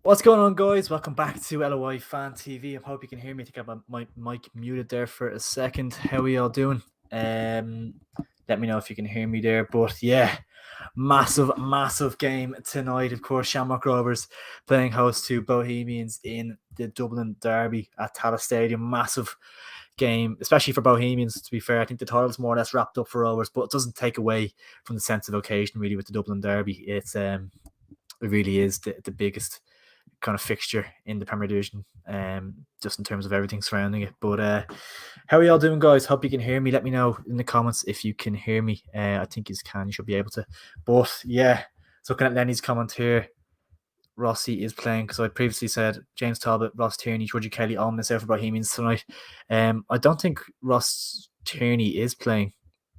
What's going on, guys? Welcome back to LOI Fan TV. I hope you can hear me. I think I have my mic muted there for a second. How are y'all doing? Let me know if you can hear me there. But yeah, massive game tonight. Of course, Shamrock Rovers playing host to Bohemians in the Dublin derby at Tallaght Stadium. Massive game, especially for Bohemians, to be fair. I think the title's more or less wrapped up for Rovers, but it doesn't take away from the sense of occasion, really, with the Dublin derby. It really is the biggest kind of fixture in the Premier Division, just in terms of everything surrounding it. But how are y'all doing, guys? Hope you can hear me. Let me know in the comments if you can hear me. I think you can. You should be able to. But yeah, so looking at Lenny's comment here, Rossi is playing because I previously said James Talbot, Ross Tierney, Georgie Kelly all miss out for Bohemians tonight. I don't think Ross Tierney is playing.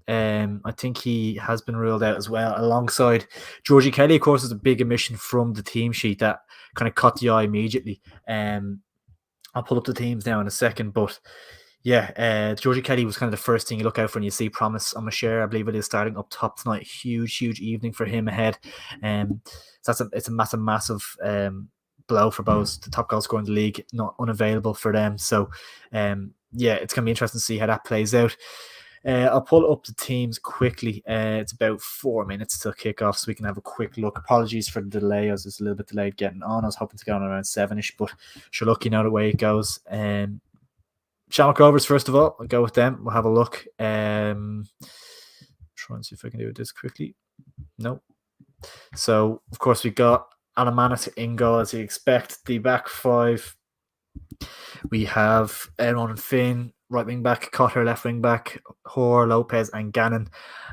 I think he has been ruled out as well, alongside Georgie Kelly. Of course, is a big omission from the team sheet that kind of caught the eye immediately. I'll pull up the teams now in a second, but yeah, Georgie Kelly was kind of the first thing you look out for when you see Promise on Mashare. I believe it is starting up top tonight. Huge evening for him ahead. So it's a massive blow for both. The top goal scorer in the league, not unavailable for them. So yeah, it's going to be interesting to see how that plays out. I'll pull up the teams quickly. It's about 4 minutes till kickoff, so we can have a quick look. Apologies for the delay. I was just a little bit delayed getting on. I was hoping to get on around 7ish, but sure, look, you know the way it goes. Shamrock Rovers, first of all, I'll go with them. We'll have a look. Try and see if I can do this quickly. No. So, of course, we got Alamanis in goal, as you expect. The back five, we have Aaron and Finn, right wing back, Cotter, left wing back, Hoare, Lopez, and Gannon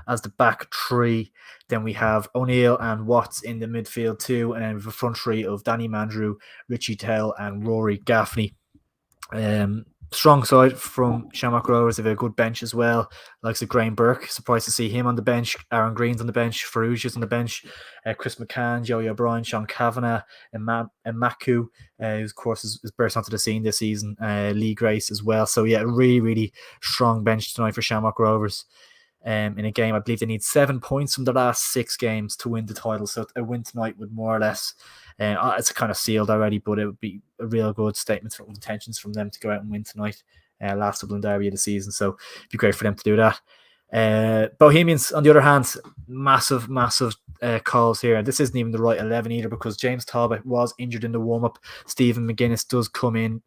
as the back three. Then we have O'Neill and Watts in the midfield too, and then we have a front three of Danny Mandrew, Richie Tell, and Rory Gaffney. Strong side from Shamrock Rovers. They have a good bench as well. Likes of Graham Burke. Surprised to see him on the bench. Aaron Green's on the bench. Farouche on the bench. Chris McCann, Joey O'Brien, Sean Kavanagh, and Maku, who of course is burst onto the scene this season. Lee Grace as well. So yeah, really strong bench tonight for Shamrock Rovers. In a game, I believe they need 7 points from the last 6 games to win the title. So a win tonight would more or less, it's kind of sealed already, but it would be a real good statement of intentions from them to go out and win tonight. Last Dublin derby of the season, so it'd be great for them to do that. Bohemians, on the other hand, massive calls here. This isn't even the right 11 either, because James Talbot was injured in the warm-up. Stephen McGuinness does come in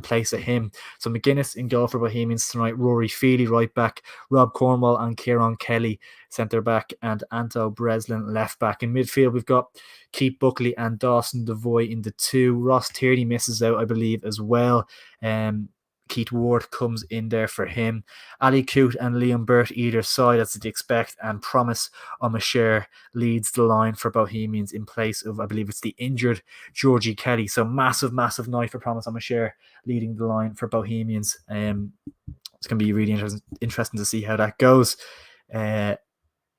place of him. So McGuinness in goal for Bohemians tonight. Rory Feely right back, Rob Cornwall and Kieran Kelly centre back, and Anto Breslin left back. In midfield, we've got Keith Buckley and Dawson Devoy in the 2. Ross Tierney misses out, I believe, as well. Keith Ward comes in there for him. Ali Coote and Liam Burt either side, as you'd expect, and Promise Omashare leads the line for Bohemians in place of, I believe it's the injured Georgie Kelly. So massive night for Promise Omashare leading the line for Bohemians. It's going to be really interesting to see how that goes.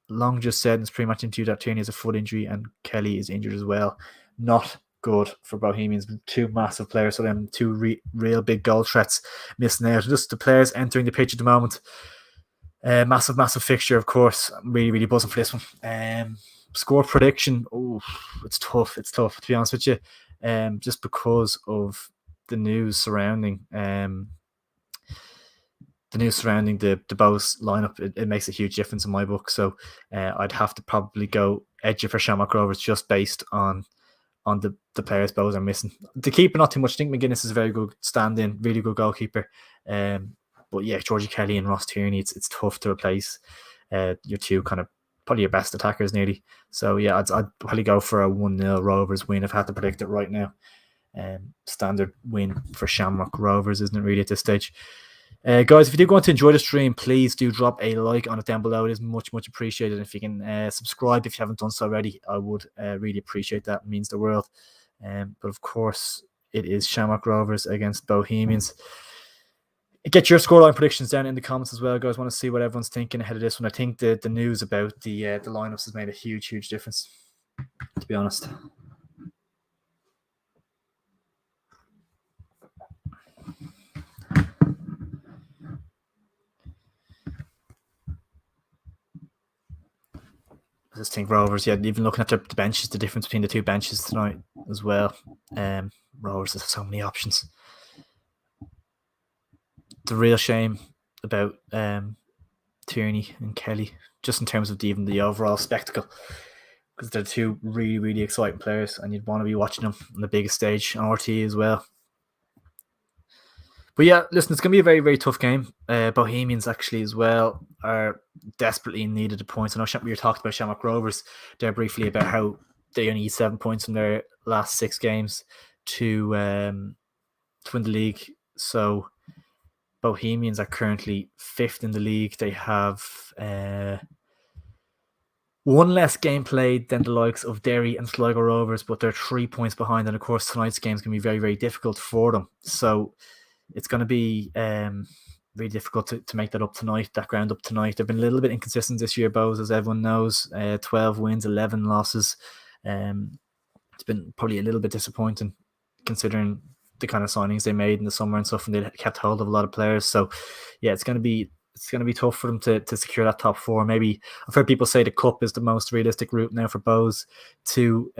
Long just said it's pretty much into that Tierney has a foot injury and Kelly is injured as well. Not good for Bohemians. 2 massive players, so them 2 real big goal threats missing out. Just the players entering the pitch at the moment. Massive fixture, of course. I'm really buzzing for this one. Score prediction. Oh, it's tough to be honest with you. Just because of the news surrounding the Bows lineup, it makes a huge difference in my book. So I'd have to probably go edge for Shamrock Rovers just based on the players Bows are missing. The keeper, not too much. I think McGuinness is a very good stand-in, really good goalkeeper. But yeah, Georgie Kelly and Ross Tierney, it's tough to replace your 2 kind of probably your best attackers nearly. So yeah, I'd probably go for a 1-0 Rovers win if I had to predict it right now. Standard win for Shamrock Rovers, isn't it really at this stage? Guys, if you do want to enjoy the stream, please do drop a like on it down below. It is much appreciated. If you can subscribe if you haven't done so already, I would really appreciate that. It means the world. But of course, it is Shamrock Rovers against Bohemians. Get your scoreline predictions down in the comments as well, guys. I want to see what everyone's thinking ahead of this one. I think the news about the lineups has made a huge difference, to be honest. I just think Rovers, yeah, even looking at the benches, the difference between the 2 benches tonight as well. Rovers have so many options. The real shame about Tierney and Kelly, just in terms of even the overall spectacle, because they're two really, really exciting players, and you'd want to be watching them on the biggest stage on RT as well. But yeah, listen, it's going to be a very, very tough game. Bohemians actually as well are desperately in need of the points. I know we were talking about Shamrock Rovers there briefly about how they only need 7 points from their last 6 games to win the league. So Bohemians are currently 5th in the league. They have 1 less game played than the likes of Derry and Sligo Rovers, but they're 3 points behind. And of course, tonight's game is going to be very, very difficult for them. So it's going to be really difficult to make that up tonight, that ground up tonight. They've been a little bit inconsistent this year, Bows, as everyone knows. 12 wins, 11 losses. It's been probably a little bit disappointing considering the kind of signings they made in the summer and stuff, and they kept hold of a lot of players. So yeah, it's going to be tough for them to secure that top 4. Maybe I've heard people say the cup is the most realistic route now for Bows to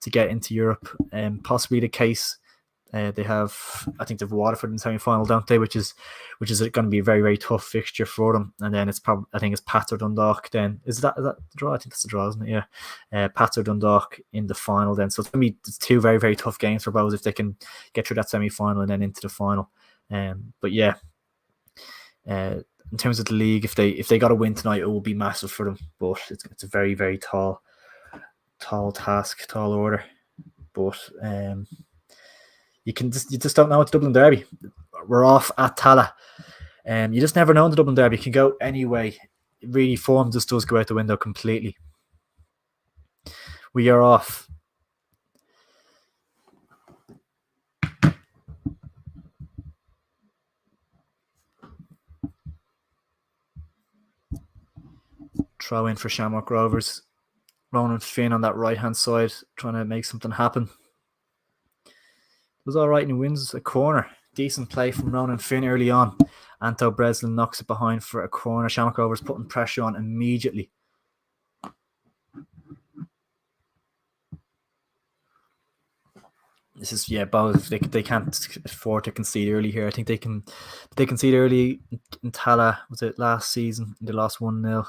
get into Europe. Possibly the case. They have, I think they've Waterford in semi-final, don't they? Which is going to be a very, very tough fixture for them. And then it's probably, I think it's Pats or Dundalk. Then is that the draw? I think that's the draw, isn't it? Yeah, Pats or Dundalk in the final. Then so it's going to be 2 very, very tough games for Bows if they can get through that semi-final and then into the final. But yeah, in terms of the league, if they got a win tonight, it will be massive for them. But it's a very, very tall task, tall order. But you just don't know. It's Dublin Derby. We're off at Tala. You just never know in the Dublin Derby. It can go any way. Really, form just does go out the window completely. We are off. Throw in for Shamrock Rovers. Ronan Finn on that right-hand side, trying to make something happen. Was all right and he wins a corner. Decent play from Ronan Finn early on. Anto Breslin knocks it behind for a corner. Shamrock Rovers putting pressure on immediately. This is, both. They can't afford to concede early here. I think they concede early in Tala. Was it last season? They lost 1-0.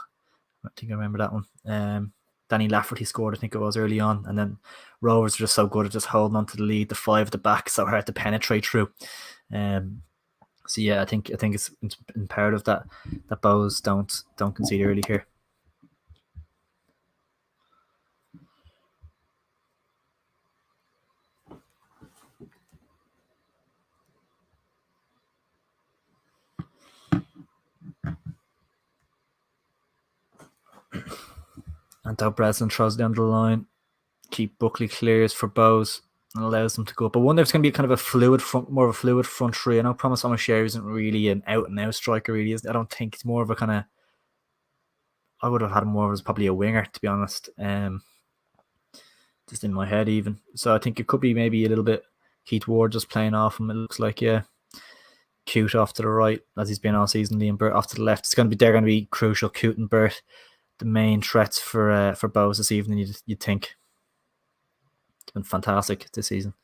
I think I remember that one. Danny Lafferty scored, I think it was early on, and then Rovers are just so good at just holding on to the lead. The 5 at the back, so hard to penetrate through. So yeah, I think it's imperative that Bows don't concede early here. Anto Breslin throws down the line. Keith Buckley clears for Bows and allows them to go up. I wonder if it's going to be kind of more of a fluid front 3. I know Promise O'Shea isn't really an out-and-out striker, really. I don't think it's more of a kind of... I would have had him more as probably a winger, to be honest. Just in my head, even. So I think it could be maybe a little bit Keith Ward just playing off him. It looks like, yeah. Cute off to the right, as he's been all season. Liam Burt off to the left. They're going to be crucial. Cute and Burt, the main threats for Bows this evening, you'd think. It's been fantastic this season.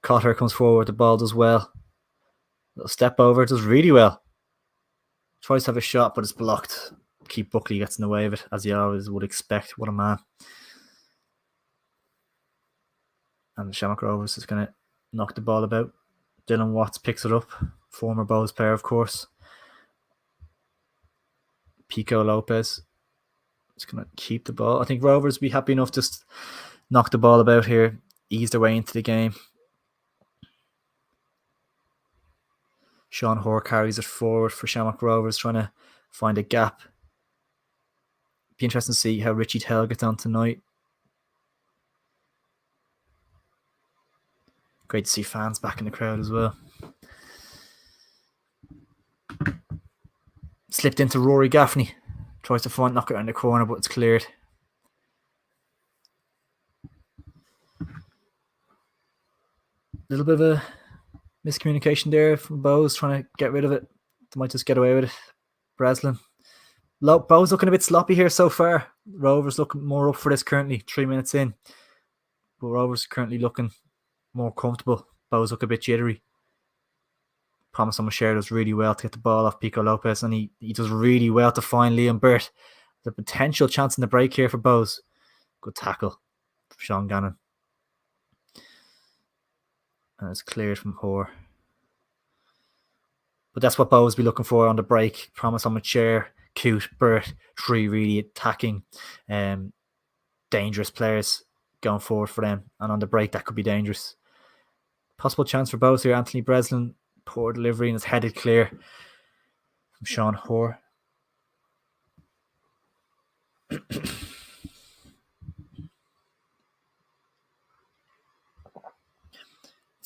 Cotter comes forward, the ball does well. Little step over, does really well. Tries to have a shot, but it's blocked. Keith Buckley gets in the way of it, as he always would expect. What a man. And Shamrock Rovers is going to knock the ball about. Dylan Watts picks it up. Former Bows player, of course. Pico Lopez is going to keep the ball. I think Rovers will be happy enough just knock the ball about here, ease their way into the game. Sean Hoare carries it forward for Shamrock Rovers, trying to find a gap. Be interesting to see how Richie Tell gets on tonight. Great to see fans back in the crowd as well. Slipped into Rory Gaffney. Tries to knock it around the corner, but it's cleared. A little bit of a miscommunication there from Bows, trying to get rid of it. They might just get away with it. Breslin. Bows looking a bit sloppy here so far. Rovers looking more up for this currently, 3 minutes in. But Rovers currently looking more comfortable. Bowes look a bit jittery. Promise O'Shea does really well to get the ball off Pico Lopez, and he does really well to find Liam Burt. The potential chance in the break here for Bowes. Good tackle from Sean Gannon. And it's cleared from Hoare. But that's what Bowes be looking for on the break. Promise O'Shea, Cute, Burt, 3 really attacking, dangerous players going forward for them. And on the break, that could be dangerous. Possible chance for Bowes here. Anthony Breslin, poor delivery, and it's headed clear from Sean Hoare. It's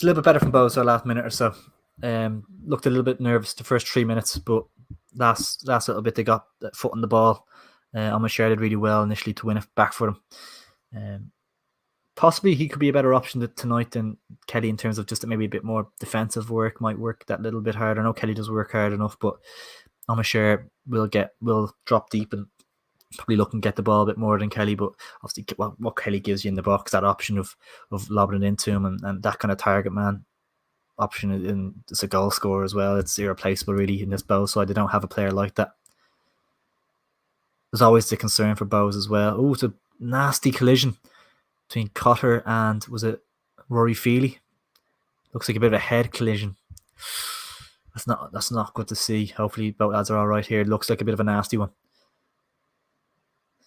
a little bit better from Bowes the last minute or so. Looked a little bit nervous the first 3 minutes, but last little bit they got the foot on the ball. O'Shea did really well initially to win it back for them. Possibly he could be a better option tonight than Kelly in terms of just maybe a bit more defensive work, might work that little bit harder. I know Kelly does work hard enough, but O'Shea will drop deep and probably look and get the ball a bit more than Kelly. But obviously what Kelly gives you in the box, that option of lobbing it into him and that kind of target man option, and it's a goal scorer as well. It's irreplaceable really in this Bowes side. They don't have a player like that. There's always the concern for Bowes as well. Oh, it's a nasty collision between Cotter and was it Rory Feely? Looks like a bit of a head collision. That's not good to see. Hopefully both lads are all right here. It looks like a bit of a nasty one.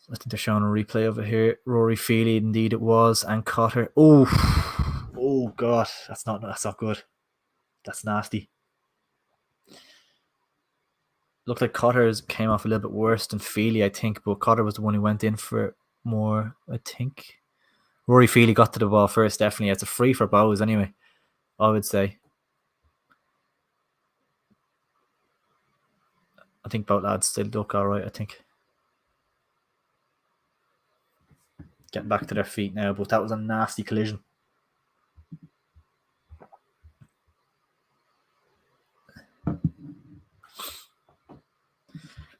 I think they're showing a replay of it here. Rory Feely, indeed it was, and Cotter. Oh god, that's not good. That's nasty. Looked like Cotter came off a little bit worse than Feely, I think, but Cotter was the one who went in for more, I think. Rory Feely got to the ball first, definitely. It's a free for Bowes anyway, I would say. I think both lads still look alright, I think. Getting back to their feet now, but that was a nasty collision.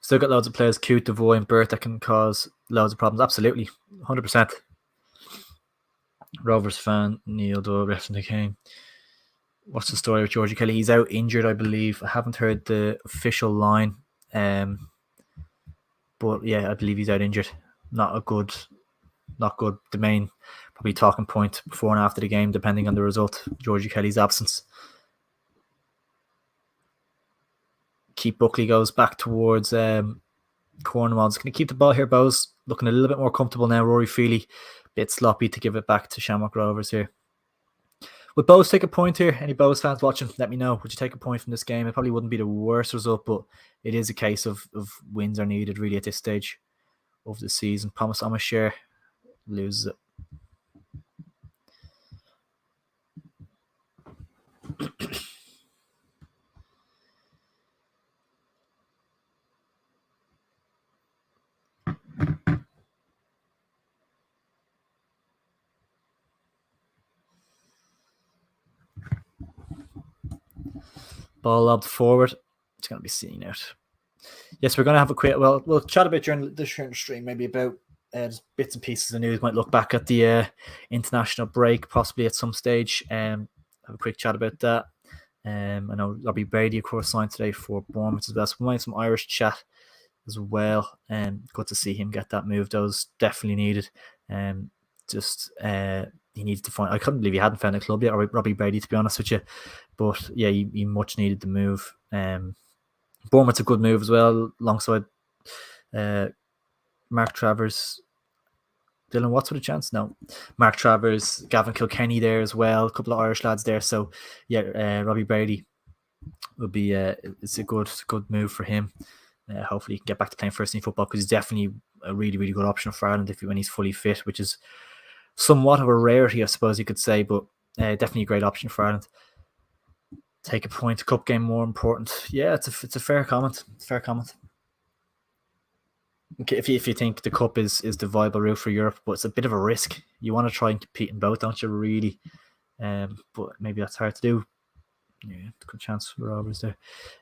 Still got loads of players, Cute, Devoy and Burt, that can cause loads of problems. Absolutely, 100%. Rovers fan, Neil Doyle, ref in the game. What's the story with Georgie Kelly? He's out injured, I believe. I haven't heard the official line. But yeah, I believe he's out injured. Not good. The main probably talking point before and after the game, depending on the result, Georgie Kelly's absence. Keith Buckley goes back towards Cornwall. Just going to keep the ball here, Bowes. Looking a little bit more comfortable now. Rory Feely, bit sloppy to give it back to Shamrock Rovers here. Would Bowes take a point here? Any Bowes fans watching, let me know. Would you take a point from this game? It probably wouldn't be the worst result, but it is a case of wins are needed really at this stage of the season. Promise O'Shea loses it. Ball lobbed forward. It's going to be seen out. Yes, we're going to have a quick. Well, we'll chat a bit during the stream, maybe about bits and pieces of news. Might look back at the international break, possibly at some stage. Have a quick chat about that. I know Robbie Brady, of course, signed today for Bournemouth as well. So we might have some Irish chat as well. Good to see him get that move. Those definitely needed. He needs to find. I couldn't believe he hadn't found a club yet, or Robbie Brady, to be honest with you. But yeah, he much needed the move. Bournemouth's a good move as well, alongside Mark Travers. Dylan Watts with a chance? No. Mark Travers, Gavin Kilkenny there as well. A couple of Irish lads there. So yeah, Robbie Brady would be it's a good move for him. Hopefully he can get back to playing first team football, because he's definitely a really, really good option for Ireland when he's fully fit, which is somewhat of a rarity, I suppose you could say, but definitely a great option for Ireland. Take a point, cup game more important. Yeah, it's a fair comment. Fair comment. Okay, if you think the cup is the viable route for Europe, but it's a bit of a risk. You want to try and compete in both, don't you? Really, but maybe that's hard to do. Yeah, good chance for Rovers there.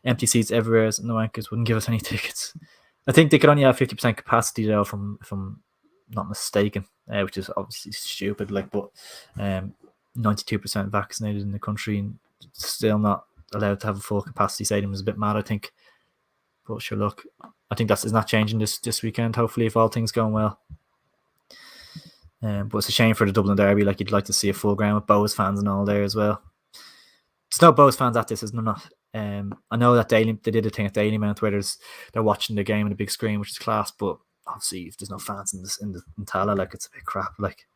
Empty seats everywhere. No anchors wouldn't give us any tickets. I think they could only have 50% capacity though, if I'm not mistaken, which is obviously stupid. But 92% vaccinated in the country and still not allowed to have a full capacity stadium is a bit mad, I think. But sure, look, I think that's not changing this weekend. Hopefully, if all things going well. But it's a shame for the Dublin derby. Like, you'd like to see a full ground with Bohs fans and all there as well. There's no Bohs fans at this, isn't there? Not. I know that they did a thing at Daily Mount where they're watching the game on a big screen, which is class. But obviously, if there's no fans in Tala, like, it's a bit crap. Like.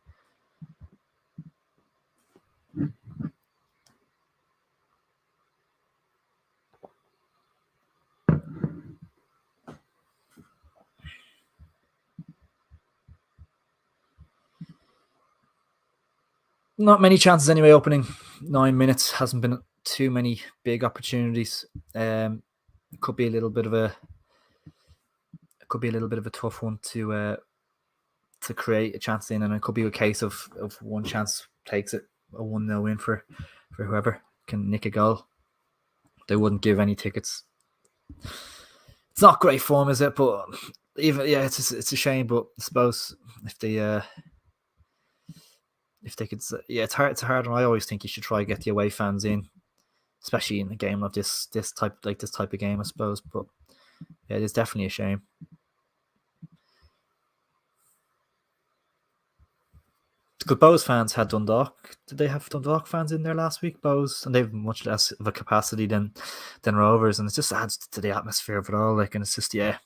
Not many chances anyway. Opening 9 minutes hasn't been too many big opportunities. It could be a little bit of a tough one to create a chance in, and it could be a case of one chance takes it, a 1-0 win for whoever can nick a goal. They wouldn't give any tickets. It's not great form, is it? But even it's a shame. But I suppose if they could, it's hard. It's hard, and I always think you should try to get the away fans in, especially in a game of this type of game, I suppose. But yeah, it is definitely a shame. Because Bohs fans had Dundalk. Did they have Dundalk fans in there last week, Bohs? And they have much less of a capacity than Rovers, and it just adds to the atmosphere of it all. Like, and it's just, I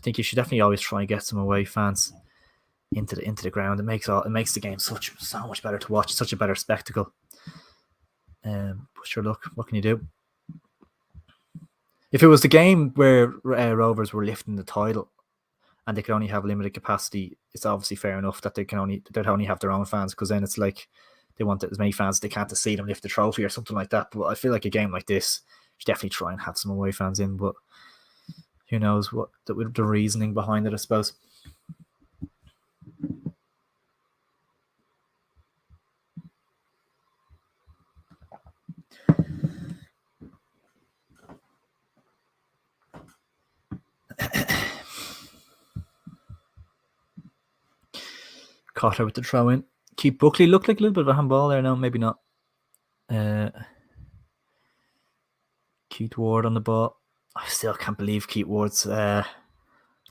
think you should definitely always try and get some away fans into the ground. It makes the game so much better to watch. Such a better spectacle. But sure, look, what can you do? If it was the game where Rovers were lifting the title and they could only have limited capacity, it's obviously fair enough that they'd only have their own fans, because then it's like they want as many fans as they can to see them lift the trophy or something like that. But I feel like a game like this, you should definitely try and have some away fans in. But who knows what the reasoning behind it, I suppose. Cotter with the throw in. Keith Buckley looked like a little bit of a handball there. No, maybe not. Keith Ward on the ball. I still can't believe Keith Ward's. Don't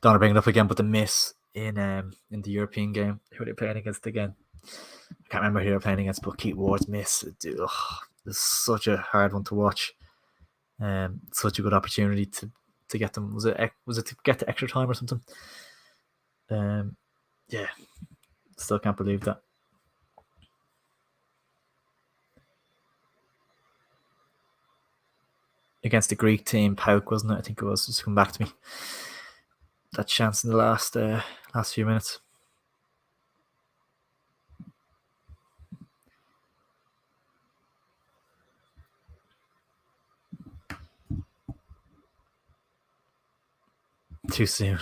want to bring it up again, but the miss in the European game. Who are they playing against again? I can't remember who they're playing against, but Keith Ward's miss. It's such a hard one to watch. Such a good opportunity to get them. Was it to get to extra time or something? Yeah. Still can't believe that. Against the Greek team, Pauk, wasn't it? I think it was. Just come back to me. That chance in the last few minutes. Too soon.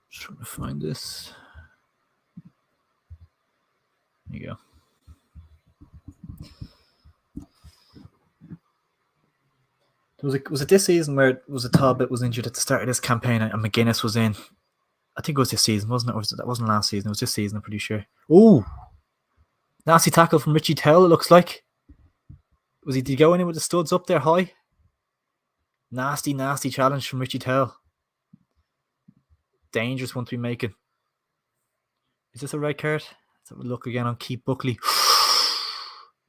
Just trying to find this. There you go. Was it this season where Talbot was injured at the start of this campaign and McGuinness was in? I think it was this season, wasn't it? Or that wasn't last season. It was this season, I'm pretty sure. Oh, nasty tackle from Richie Tell, it looks like. Did he go in with the studs up there high? Nasty challenge from Richie Tell. Dangerous one to be making. Is this a red card? Let's have a look again on Keith Buckley.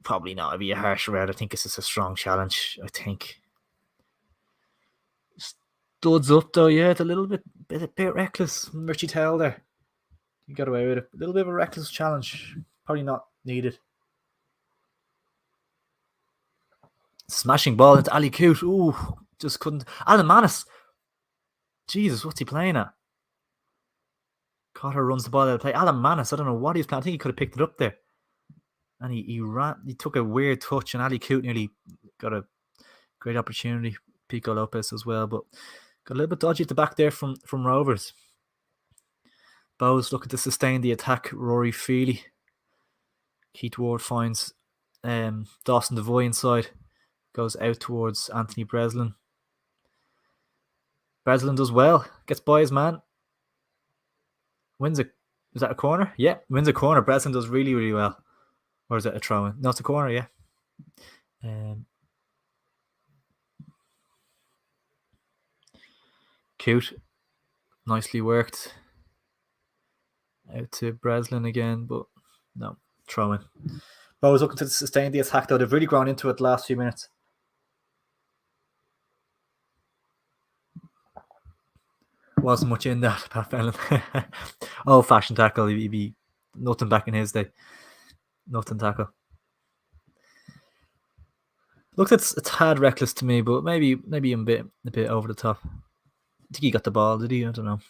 Probably not. It'd be a harsh red. I think it's just a strong challenge. I think. Studs up though, yeah. It's a little bit reckless from Richie Tell there. He got away with it. A little bit of a reckless challenge. Probably not needed. Smashing ball into Ali Coote. Ooh, just couldn't. Alan Manis. Jesus, what's he playing at? Cotter runs the ball out of play. Alan Manis, I don't know what he was playing. I think he could have picked it up there. And he ran. He took a weird touch, and Ali Coote nearly got a great opportunity. Pico Lopez as well, but got a little bit dodgy at the back there from Rovers. Bohs looking to sustain the attack. Rory Feely Keith Ward finds Dawson Devoy inside, goes out towards Anthony Breslin. Breslin does well, gets by his man, wins it. Is that a corner? Yeah, wins a corner. Breslin does really, really well. Or is it a throw in? No, it's a corner, yeah. Cute. Nicely worked. Out to Breslin again, but no, throw in. But I was looking to sustain the attack, though. They've really grown into it the last few minutes. Wasn't much in that, Pat Fenlon. Old-fashioned tackle. He'd be nothing back in his day. Nothing tackle. Looked a tad reckless to me, but maybe a bit over the top. I think he got the ball, did he? I don't know.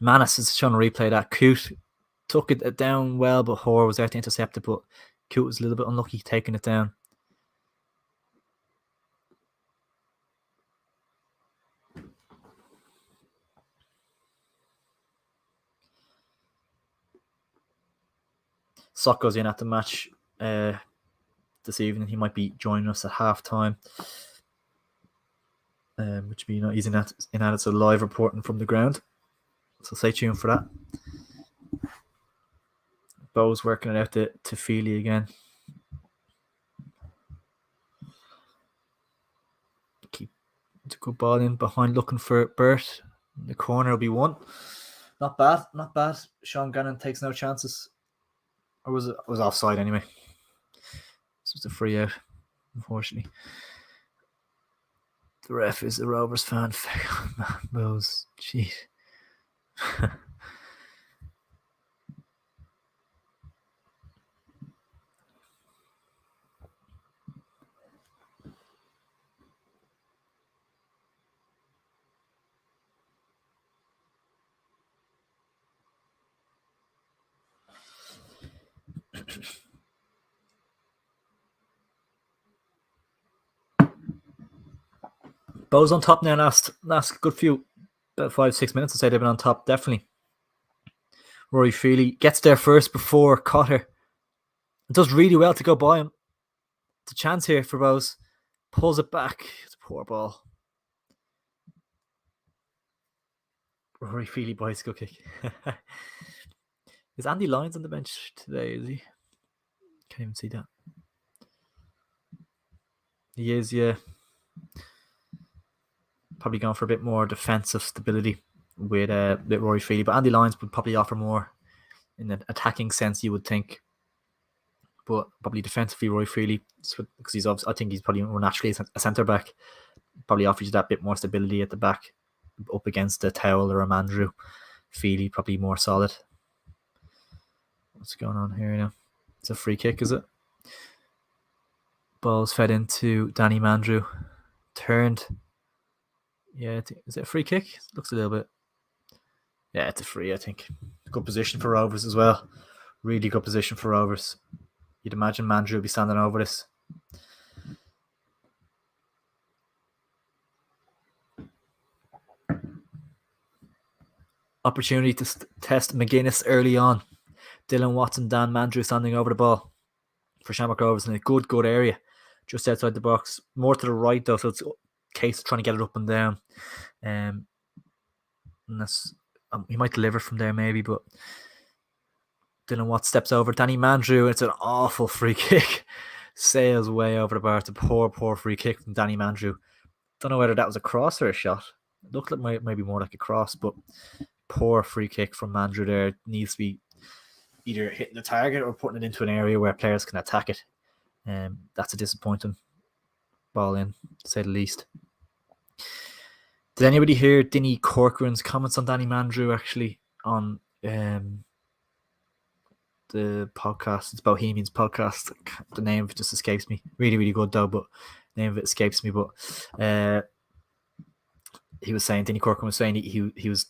Manis is trying to replay that. Coote took it down well, but Hoare was there to intercept it, but Coote was a little bit unlucky taking it down. Sock goes in at the match this evening. He might be joining us at half-time. Which would be he's in that it's a live reporting from the ground. So stay tuned for that. Bo's working it out to Feely again. Keep a good ball in behind, looking for Burt. The corner will be one. Not bad. Sean Gannon takes no chances. Or was it was offside anyway? This was a free out, unfortunately. The ref is a Rovers fan. Bose, jeez. Bo's on top now. Last good few, about 5-6 minutes. I'd say they've been on top, definitely. Rory Feely gets there first before Cotter. It does really well to go by him. It's a chance here for Bose. Pulls it back. It's a poor ball. Rory Feely bicycle kick. Is Andy Lyons on the bench today, is he? Can't even see that. He is, yeah. Probably going for a bit more defensive stability with Rory Feely, but Andy Lyons would probably offer more in an attacking sense, you would think. But probably defensively, Rory Feely, because I think he's probably more naturally a centre back. Probably offers you that bit more stability at the back, up against a Towell or a Mandrew. Feely probably more solid. What's going on here now? It's a free kick, is it? Ball's fed into Danny Mandrew. Turned. Yeah, is it a free kick? It looks a little bit. Yeah, it's a free, I think. Good position for Rovers as well. Really good position for Rovers. You'd imagine Mandrew would be standing over this. Opportunity to test McGuinness early on. Dylan Watson, Dan Mandrew standing over the ball for Shamrock Rovers in a good area. Just outside the box. More to the right though, so it's a case of trying to get it up and down. Unless he might deliver from there maybe, but Dylan Watts steps over. Danny Mandrew, it's an awful free kick. Sails way over the bar. It's a poor free kick from Danny Mandrew. Don't know whether that was a cross or a shot. It looked like maybe more like a cross, but poor free kick from Mandrew there. It needs to be either hitting the target or putting it into an area where players can attack it. That's a disappointing ball in, to say the least. Did anybody hear Dinny Corcoran's comments on Danny Mandrew actually on the podcast? It's Bohemians podcast. The name of it just escapes me. Really, really good though, but the name of it escapes me. But he was saying, Dinny Corcoran was saying he was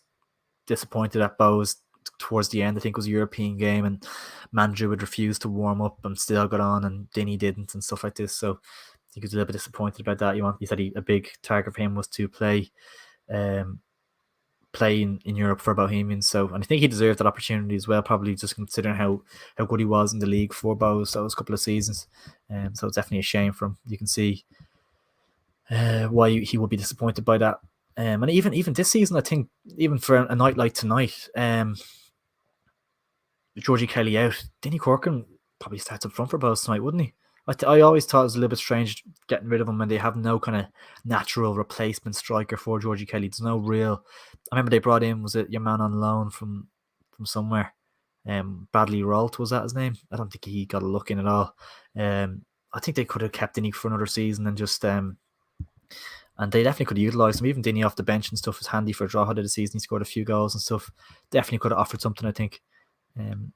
disappointed at Bose towards the end. I think it was a European game, and Mandrew would refuse to warm up and still got on, and Dinny didn't, and stuff like this. So I think he was a little bit disappointed about that. He said a big target for him was to play play in Europe for Bohemians. So, and I think he deserved that opportunity as well, probably just considering how good he was in the league for those couple of seasons. So it's definitely a shame for him. You can see why he would be disappointed by that. And even this season, I think, even for a night like tonight, Georgie Kelly out, Denny Corkin probably starts up front for Bows tonight, wouldn't he? I always thought it was a little bit strange getting rid of him when they have no kind of natural replacement striker for Georgie Kelly. There's no real. I remember they brought in, was it your man on loan from somewhere? Bradley Rolt, was that his name? I don't think he got a look in at all. I think they could have kept Dinny for another season and just and they definitely could have utilised him. Even Dinny off the bench and stuff was handy for a draw of the season. He scored a few goals and stuff. Definitely could have offered something, I think.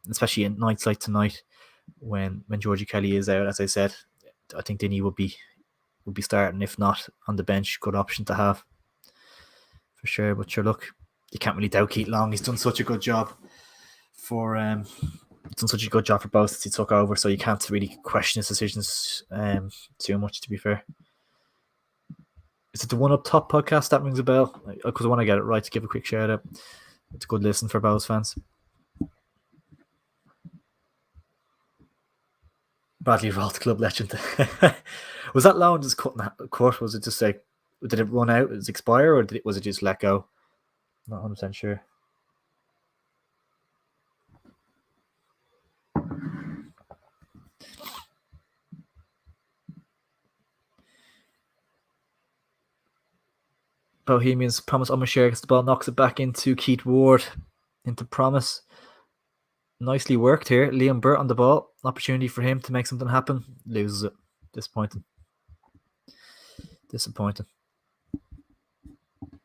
Especially in nights like tonight when Georgie Kelly is out, as I said, I think Dinny would be starting, if not on the bench. Good option to have for sure. But sure, look, you can't really doubt Keith Long. He's done such a good job for both since he took over, so you can't really question his decisions too much, to be fair. Is it the One Up Top podcast that rings a bell? Because I want to get it right to give a quick shout out. It's a good listen for Bows fans. Bradley Rolt, club legend. Was that loan just cut? Was it just like, did it run out? Did it expire, or was it just let go? Not 100% sure. Bohemians, Promise Omashare gets the ball, knocks it back into Keith Ward, into Promise. Nicely worked here. Liam Burt on the ball. Opportunity for him to make something happen. Loses it. Disappointing. And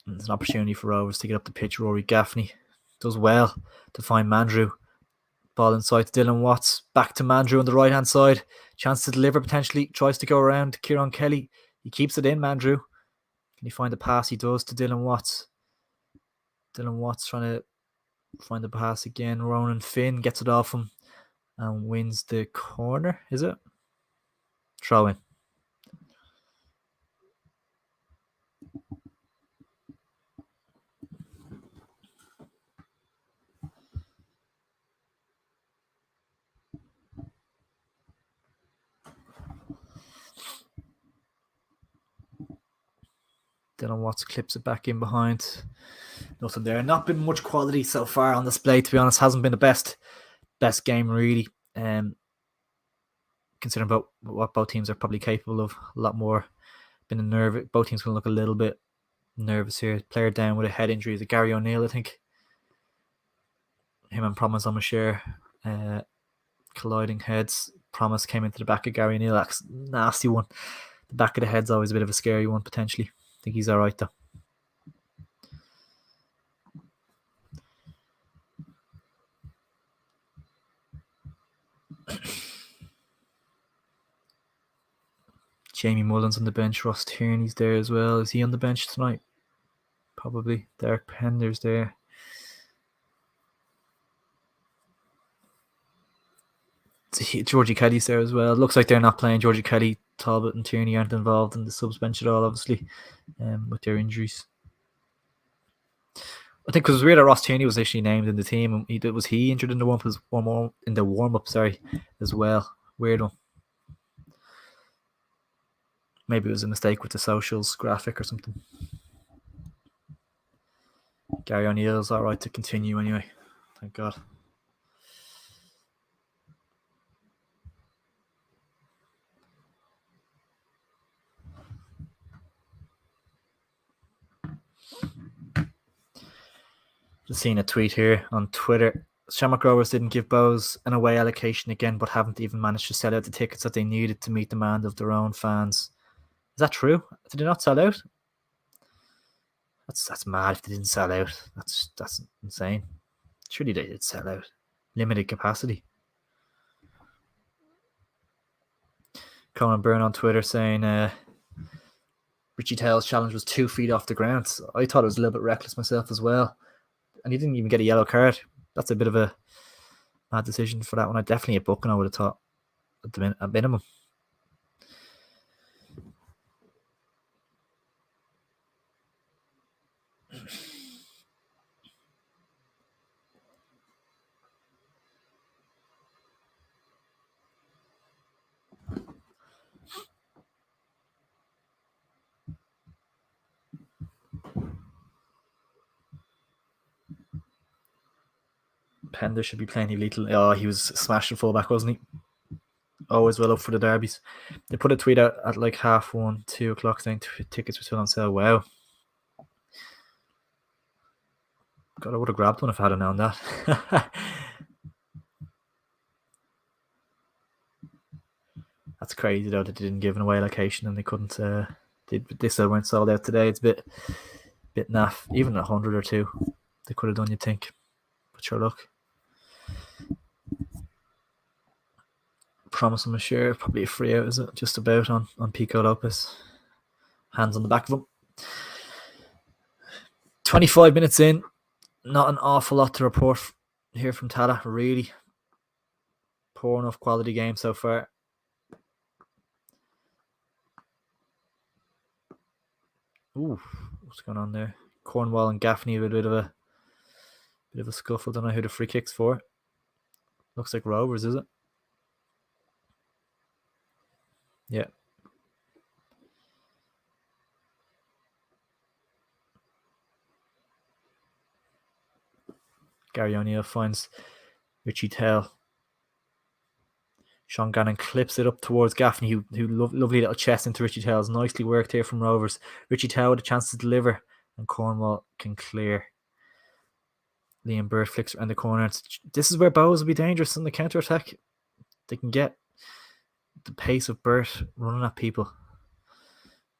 there's an opportunity for Rovers to get up the pitch. Rory Gaffney does well to find Mandrew. Ball inside to Dylan Watts. Back to Mandrew on the right-hand side. Chance to deliver potentially. Tries to go around Kieran Kelly. He keeps it in, Mandrew. Can he find the pass? He does to Dylan Watts. Dylan Watts trying to find the pass again. Ronan Finn gets it off him and wins the corner, is it? Throw in. Dylan Watts clips it back in behind. Nothing there. Not been much quality so far on display, to be honest. Hasn't been the best game, really. Considering about what both teams are probably capable of. A lot more. Been a nerve. Both teams going to look a little bit nervous here. Player down with a head injury. Is it Gary O'Neill, I think? Him and Promise Omashare colliding heads. Promise came into the back of Gary O'Neill. That's a nasty one. The back of the head's always a bit of a scary one, potentially. I think he's all right, though. Jamie Mullins on the bench. Ross Tierney's there as well. Is he on the bench tonight? Probably. Derek Pender's there. Georgie Kelly's there as well. Looks like they're not playing. Georgie Kelly, Talbot and Tierney aren't involved in the subs bench at all, obviously, with their injuries. I think because it was weird that Ross Tierney was actually named in the team. Was he injured in the warm up? As well. Weird one. Maybe it was a mistake with the socials graphic or something. Gary O'Neill's all right to continue anyway. Thank God. Just seeing a tweet here on Twitter. Shamrock Rovers didn't give Bows an away allocation again, but haven't even managed to sell out the tickets that they needed to meet demand of their own fans. Is that true? Did they not sell out? That's mad if they didn't sell out. That's insane. Surely they did sell out. Limited capacity. Conan Byrne on Twitter saying Richie Taylor's challenge was 2 feet off the ground. So I thought it was a little bit reckless myself as well. And he didn't even get a yellow card. That's a bit of a bad decision for that one. Definitely a booking, I would have thought, at minimum. Pender should be playing lethal. Oh, he was smashing fullback, wasn't he? Always well up for the derbies. They put a tweet out at like 1:30, 2 o'clock saying tickets were still on sale. Wow. God, I would have grabbed one if I had known that. That's crazy though that they didn't give an away location and they couldn't. They still weren't sold out today. It's a bit naff. Even 100 or 2, they could have done. You'd think, but sure, look. Promise him a share, probably a free out, is it? Just about on Pico Lopez. Hands on the back of him. 25 minutes in, not an awful lot to report here from Tala. Really poor enough quality game so far. Ooh, what's going on there? Cornwall and Gaffney with a bit of a scuffle. Don't know who the free kick's for. Looks like Rovers, is it? Yeah. Gary O'Neill finds Richie Tell. Sean Gannon clips it up towards Gaffney, who lovely little chest into Richie Tell's. Nicely worked here from Rovers. Richie Tell with a chance to deliver, and Cornwall can clear. Liam Bird flicks around the corner. This is where Bows will be dangerous in the counter-attack. They can get the pace of Burt running at people. A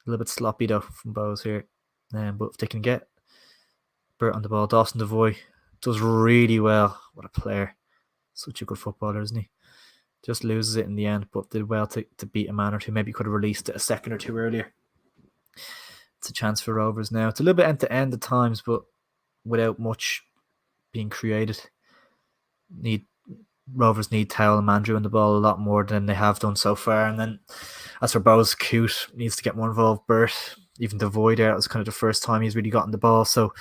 little bit sloppy though from Bows here. But if they can get Burt on the ball, Dawson Devoy does really well. What a player. Such a good footballer, isn't he? Just loses it in the end, but did well to beat a man or two. Maybe could have released it a second or two earlier. It's a chance for Rovers now. It's a little bit end-to-end at times, but without much being created. Rovers need Towell and Mandrew on the ball a lot more than they have done so far. And then as for Bowes, Coote needs to get more involved. Burt, even Devoy there, it was kind of the first time he's really gotten the ball. So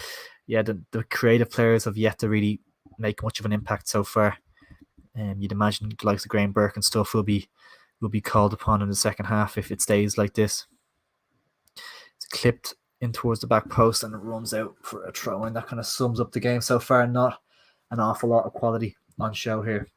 yeah, the creative players have yet to really make much of an impact so far. You'd imagine the likes of Graham Burke and stuff will be called upon in the second half if it stays like this. It's clipped in towards the back post and it runs out for a throw in. That kind of sums up the game so far. Not an awful lot of quality on show here.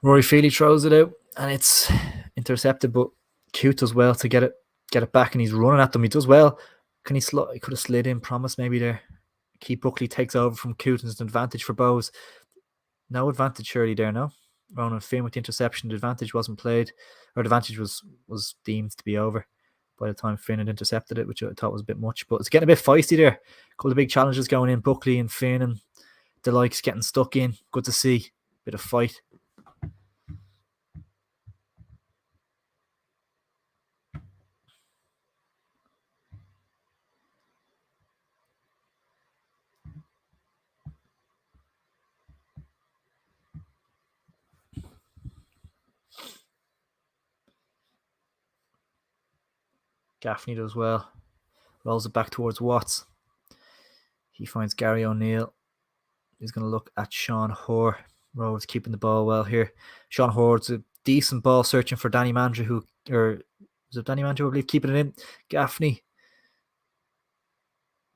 Rory Feely throws it out and it's intercepted, but Coote does well to get it back, and he's running at them. He does well. He could have slid in, Promise maybe there. Keith Buckley takes over from Coote, and it's an advantage for Bowes. No advantage surely there, no? Ronan Finn with the interception. The advantage wasn't played, or the advantage was deemed to be over by the time Finn had intercepted it, which I thought was a bit much. But it's getting a bit feisty there. A couple of big challenges going in. Buckley and Finn and the likes getting stuck in. Good to see. Bit of fight. Gaffney does well. Rolls it back towards Watts. He finds Gary O'Neill. He's going to look at Sean Hoare. Rovers keeping the ball well here. Sean Hoare's a decent ball searching for Danny Mandrew, was it Danny Mandrew, I believe, keeping it in. Gaffney.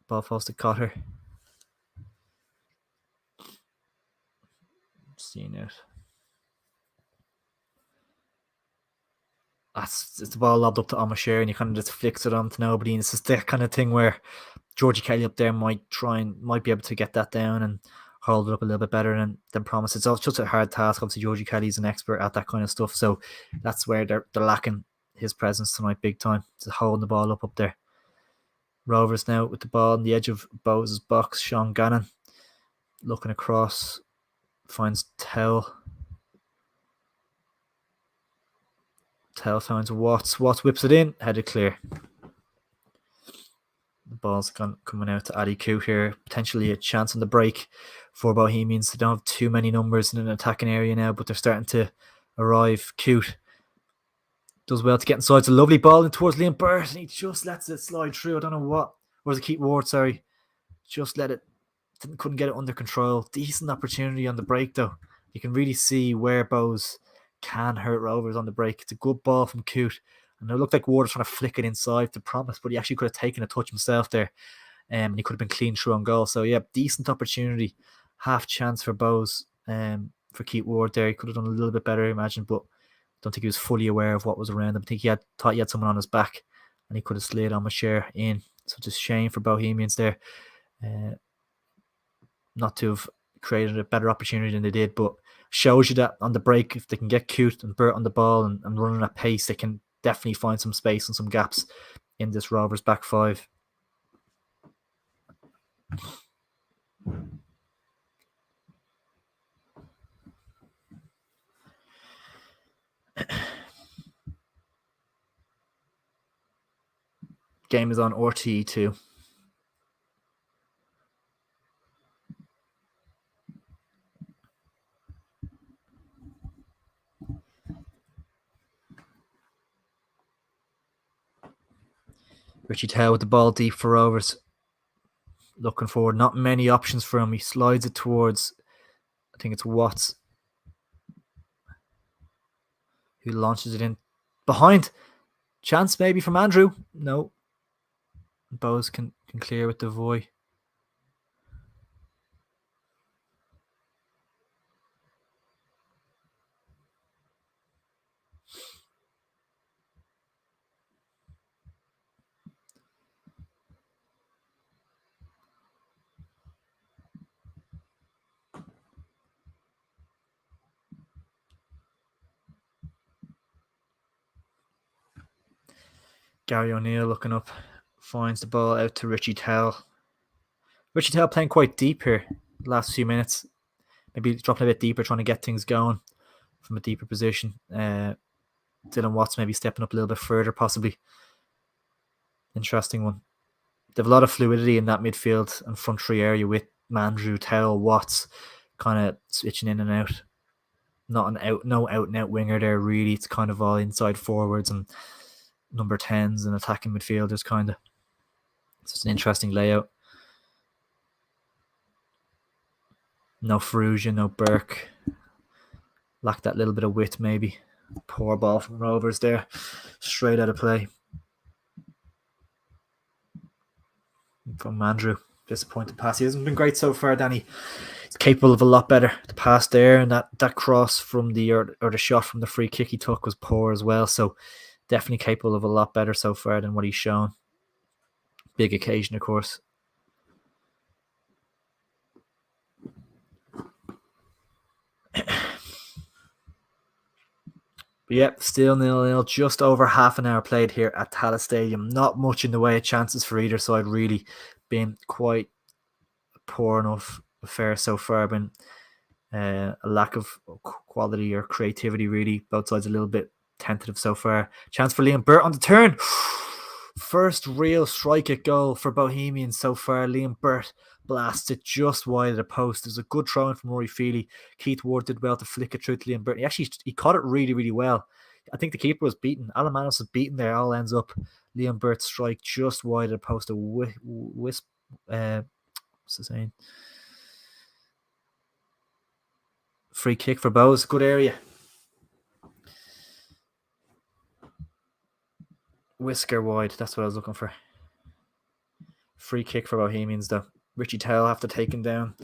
Ball falls to Cotter. Seeing it. It's the ball lobbed up to Amashare and you kind of just flicks it on to nobody. And it's just that kind of thing where Georgie Kelly up there might be able to get that down and hold it up a little bit better than Promise. It's just a hard task. Obviously, Georgie Kelly's an expert at that kind of stuff. So that's where they're lacking his presence tonight big time. Just holding the ball up there. Rovers now with the ball on the edge of Bowes' box. Sean Gannon looking across. Finds Tell. Tell finds Watts. Watts whips it in. Headed clear. The ball's coming out to Addy Coote here. Potentially a chance on the break for Bohemians. They don't have too many numbers in an attacking area now, but they're starting to arrive. Coote does well to get inside. It's a lovely ball in towards Liam Burt, and he just lets it slide through. I don't know what. Or was it Keith Ward? Sorry. Just let it couldn't get it under control. Decent opportunity on the break though. You can really see where Bohs can hurt Rovers on the break. It's a good ball from Coote. And it looked like Ward was trying to flick it inside to promise, but he actually could have taken a touch himself there. And he could have been clean through on goal. So yeah, decent opportunity. Half chance for Bohs for Keith Ward there. He could have done a little bit better, I imagine, but I don't think he was fully aware of what was around him. I think thought he had someone on his back and he could have slid on share in. So just shame for Bohemians there. Not to have created a better opportunity than they did, but shows you that on the break, if they can get Coote and Burt on the ball and running at pace, they can definitely find some space and some gaps in this Rovers back five. Game is on RTE2. Richie Towell with the ball deep for Rovers. Looking forward. Not many options for him. He slides it towards, I think it's Watts, who launches it in behind. Chance maybe from Andrew. No. Bohs can clear with Devoy. Gary O'Neill looking up, finds the ball out to Richie Towell. Richie Towell playing quite deep here last few minutes. Maybe dropping a bit deeper, trying to get things going from a deeper position. Dylan Watts maybe stepping up a little bit further, possibly. Interesting one. They have a lot of fluidity in that midfield and front three area with Mandrew, Towell, Watts kind of switching in and out. No out and out winger there, really. It's kind of all inside forwards and number 10s and attacking midfielders, kind of. It's just an interesting layout. No Ferrugia, no Burke. Lack that little bit of width, maybe. Poor ball from Rovers there. Straight out of play. From Andrew. Disappointing pass. He hasn't been great so far, Danny. He's capable of a lot better. The pass there and that cross from the shot from the free kick he took was poor as well. So definitely capable of a lot better so far than what he's shown. Big occasion, of course. But yeah, still 0-0. Just over half an hour played here at Tallaght Stadium. Not much in the way of chances for either side, really. Been quite poor enough affair so far. Been a lack of quality or creativity, really. Both sides a little bit tentative so far. Chance for Liam Burt on the turn. First real strike at goal for Bohemians so far. Liam Burt blasts it just wide of the post. There's a good throw in from Rory Feely. Keith Ward did well to flick it through to Liam Burt. He caught it really, really well. I think the keeper was beaten. Alan Manos was beaten there. All ends up Liam Burt's strike just wide of the post. A wisp. What's the saying? Free kick for Bohs. Good area. Whisker wide. That's what I was looking for. Free kick for Bohemians, though. Richie Towell after taking down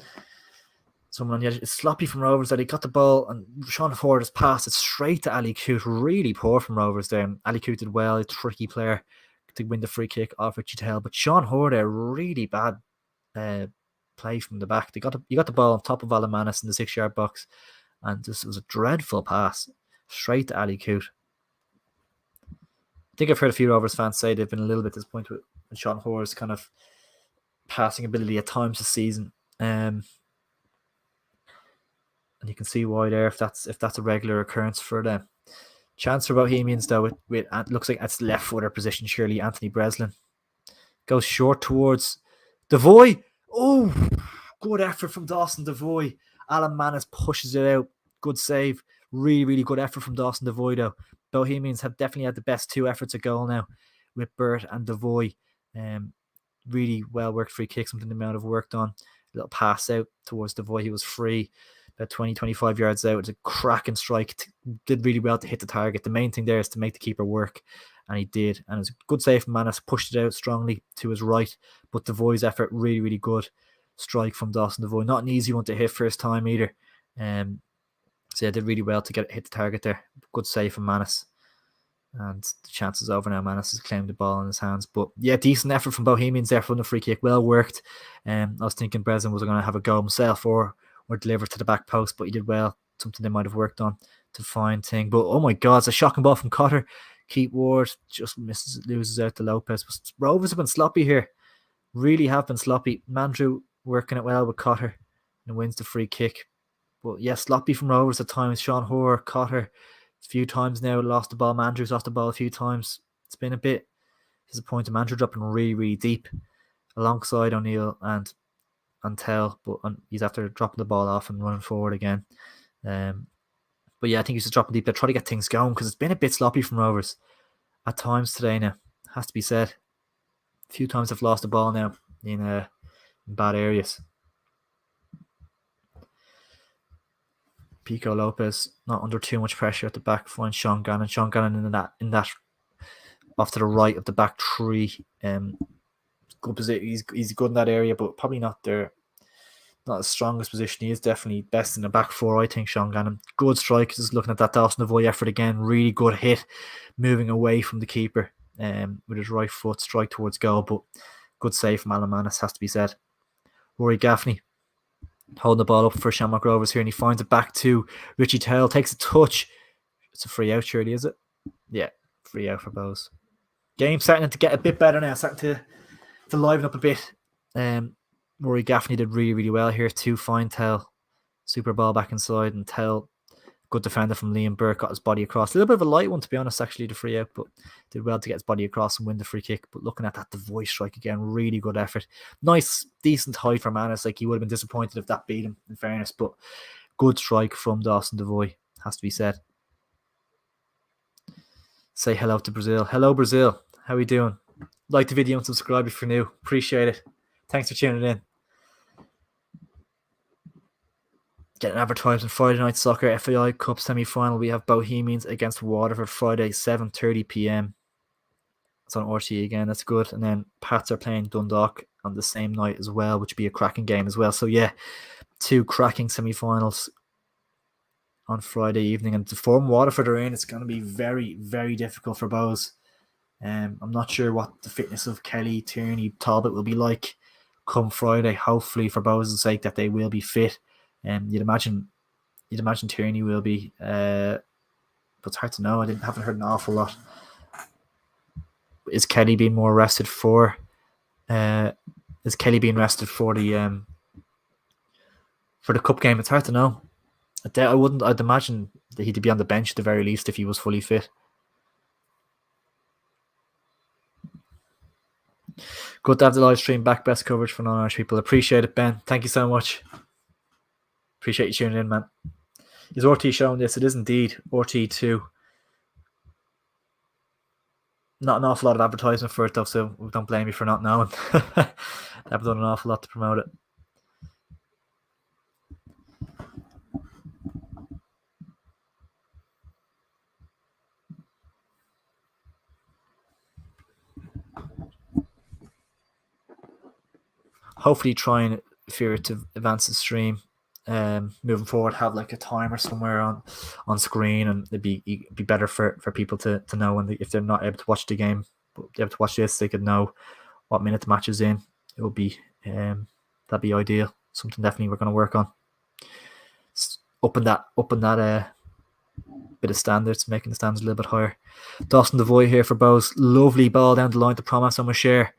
someone on the edge. It's sloppy from Rovers that he got the ball and Sean Ford has passed it straight to Ali Coote. Really poor from Rovers there. Ali Coote did well. A tricky player to win the free kick off Richie Towell. But Sean Horde, really bad play from the back. He got the ball on top of Alan Manis in the 6-yard box. And this was a dreadful pass straight to Ali Coote. I think I've heard a few Rovers fans say they've been a little bit disappointed with Sean Hoare's kind of passing ability at times this season. And you can see why there if that's a regular occurrence for them. Chance for Bohemians though with looks like that's left footer position. Surely Anthony Breslin goes short towards Devoy. Oh, good effort from Dawson Devoy. Alan Manis pushes it out. Good save. Really, really good effort from Dawson Devoy though. Bohemians have definitely had the best two efforts at goal now with Burt and Devoy. Really well worked free kick, something they might have worked on. little pass out towards Devoy. He was free, about 20-25 yards out. It was a cracking strike. Did really well to hit the target. The main thing there is to make the keeper work, and he did. And it was a good save from Manas. Pushed it out strongly to his right, but Devoy's effort really, really good. Strike from Dawson Devoy. Not an easy one to hit first time either. So yeah, did really well to hit the target there. Good save from Manas. And the chance is over now. Manas has claimed the ball in his hands. But yeah, decent effort from Bohemians there from the free kick. Well worked. I was thinking Breslin was going to have a go himself or deliver to the back post, but he did well. Something they might have worked on to find thing. But oh my God, it's a shocking ball from Cotter. Keith Ward just loses out to Lopez. But Rovers have been sloppy here. Really have been sloppy. Mandrew working it well with Cotter and wins the free kick. But yeah, sloppy from Rovers at times. Sean Hoare, Cotter, a few times now lost the ball. Mandrew's lost the ball a few times. It's been a bit disappointing. Mandrew dropping really, really deep alongside O'Neill and Tell, but he's after dropping the ball off and running forward again. But yeah, I think he's just dropping deep there, try to get things going because it's been a bit sloppy from Rovers at times today now. Has to be said. A few times they've lost the ball now in bad areas. Pico Lopez not under too much pressure at the back. Finds Sean Gannon. Sean Gannon in that off to the right of the back three. Good position. He's good in that area, but probably not there. Not the strongest position. He is definitely best in the back four, I think, Sean Gannon. Good strike. Just looking at that Dawson Devoy effort again. Really good hit. Moving away from the keeper with his right foot. Strike towards goal, but good save from Alan Manas, has to be said. Rory Gaffney holding the ball up for Shamrock Rovers here, and he finds it back to Richie Towell. Takes a touch. It's a free out, surely, is it? Yeah, free out for Bows. Game starting to get a bit better now. Starting to liven up a bit. Rory Gaffney did really, really well here to find Tell. Super ball back inside, and Tell, good defender from Liam Burke, got his body across. A little bit of a light one, to be honest, actually, the free out, but did well to get his body across and win the free kick. But looking at that Devoy strike again, really good effort. Nice, decent height for Manas. Like, he would have been disappointed if that beat him, in fairness, but good strike from Dawson Devoy, has to be said. Say hello to Brazil. Hello, Brazil. How are you doing? Like the video and subscribe if you're new. Appreciate it. Thanks for tuning in. Getting advertised on Friday Night Soccer FAI Cup semi-final. We have Bohemians against Waterford Friday, 7:30 p.m. It's on RTE again. That's good. And then Pats are playing Dundalk on the same night as well, which would be a cracking game as well. So yeah, 2 cracking semi-finals on Friday evening. And the form Waterford are in, it's going to be very, very difficult for Bows. I'm not sure what the fitness of Kelly, Tierney, Talbot will be like come Friday. Hopefully, for Bows' sake, that they will be fit. You'd imagine Tierney will be, but it's hard to know. I haven't heard an awful lot. Is Kelly being more rested for? Is Kelly being rested for the cup game? It's hard to know. I'd imagine that he'd be on the bench at the very least if he was fully fit. Good to have the live stream back. Best coverage for non-Irish people. Appreciate it, Ben. Thank you so much. Appreciate you tuning in, man. Is RT showing this? It is indeed RT2. Not an awful lot of advertisement for it, though, so don't blame me for not knowing. I've done an awful lot to promote it. Hopefully trying for it to advance the stream. Moving forward, have like a timer somewhere on screen, and it'd be better for people to know when if they're not able to watch the game, but able to watch this, they could know what minute the match is in. It would be that'd be ideal. Something definitely we're going to work on. Up in that bit of standards, making the standards a little bit higher. Dawson Devoy here for Bows. Lovely ball down the line to Promise on Share.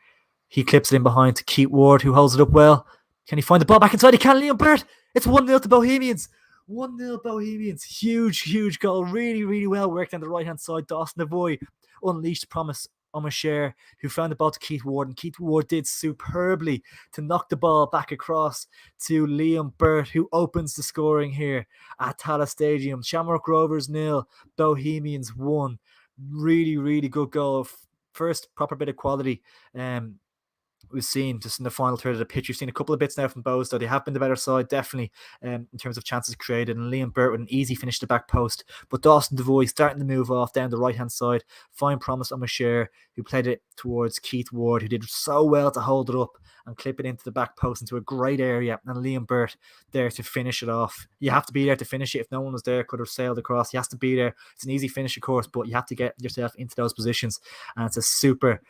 He clips it in behind to Keith Ward, who holds it up well. Can he find the ball back inside? He can. Liam Burt. It's 1-0 to Bohemians. 1-0 Bohemians. Huge, huge goal. Really, really well worked on the right-hand side. Dawson Devoy unleashed Promise on Share, who found the ball to Keith Ward. And Keith Ward did superbly to knock the ball back across to Liam Burt, who opens the scoring here at Tala Stadium. Shamrock Rovers 0, Bohemians 1. Really, really good goal. First proper bit of quality we've seen just in the final third of the pitch. We've seen a couple of bits now from Bows, though they have been the better side, definitely, in terms of chances created. And Liam Burt with an easy finish to the back post. But Dawson Devoy starting to move off down the right-hand side. Fine promise on Mashare, who played it towards Keith Ward, who did so well to hold it up and clip it into the back post into a great area. And Liam Burt there to finish it off. You have to be there to finish it. If no one was there, could have sailed across. He has to be there. It's an easy finish, of course, but you have to get yourself into those positions. And it's a super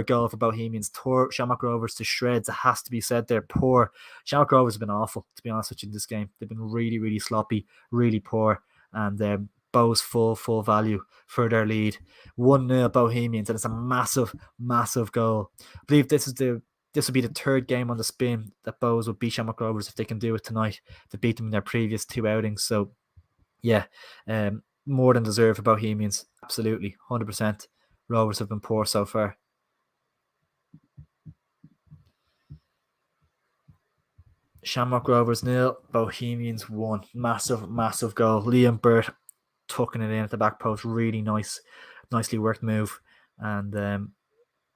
goal for Bohemians. Tore Shamrock Rovers to shreds. It has to be said they're poor. Shamrock Rovers have been awful, to be honest with you, in this game. They've been really sloppy, really poor. And Bow's full value for their lead. 1-0 Bohemians, and it's a massive goal. I believe this will be the third game on the spin that Bows will beat Shamrock Rovers if they can do it tonight. They beat them in their previous 2 outings. So, yeah, more than deserved for Bohemians. Absolutely, 100%. Rovers have been poor so far. Shamrock Rovers 0, Bohemians 1. Massive goal. Liam Burt tucking it in at the back post. Really nicely worked move. And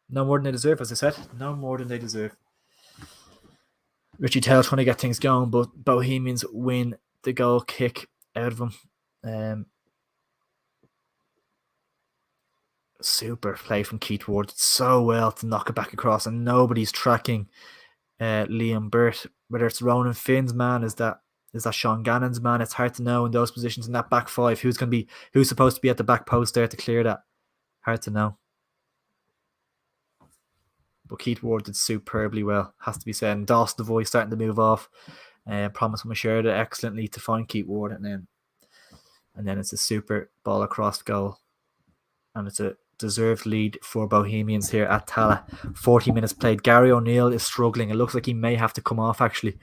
no more than they deserve, as I said. No more than they deserve. Richie Taylor trying to get things going, but Bohemians win the goal kick out of them. Super play from Keith Ward. So well to knock it back across, and nobody's tracking Liam Burt. Whether it's Ronan Finn's man, is that Sean Gannon's man? It's hard to know in those positions in that back five. Who's supposed to be at the back post there to clear that? Hard to know. But Keith Ward did superbly well, has to be said. And Dawson Devoy starting to move off. Promise Mashare excellently to find Keith Ward, and then it's a super ball across goal, and it's a deserved lead for Bohemians here at Tala. 40 minutes played. Gary O'Neill is struggling. It looks like he may have to come off, actually,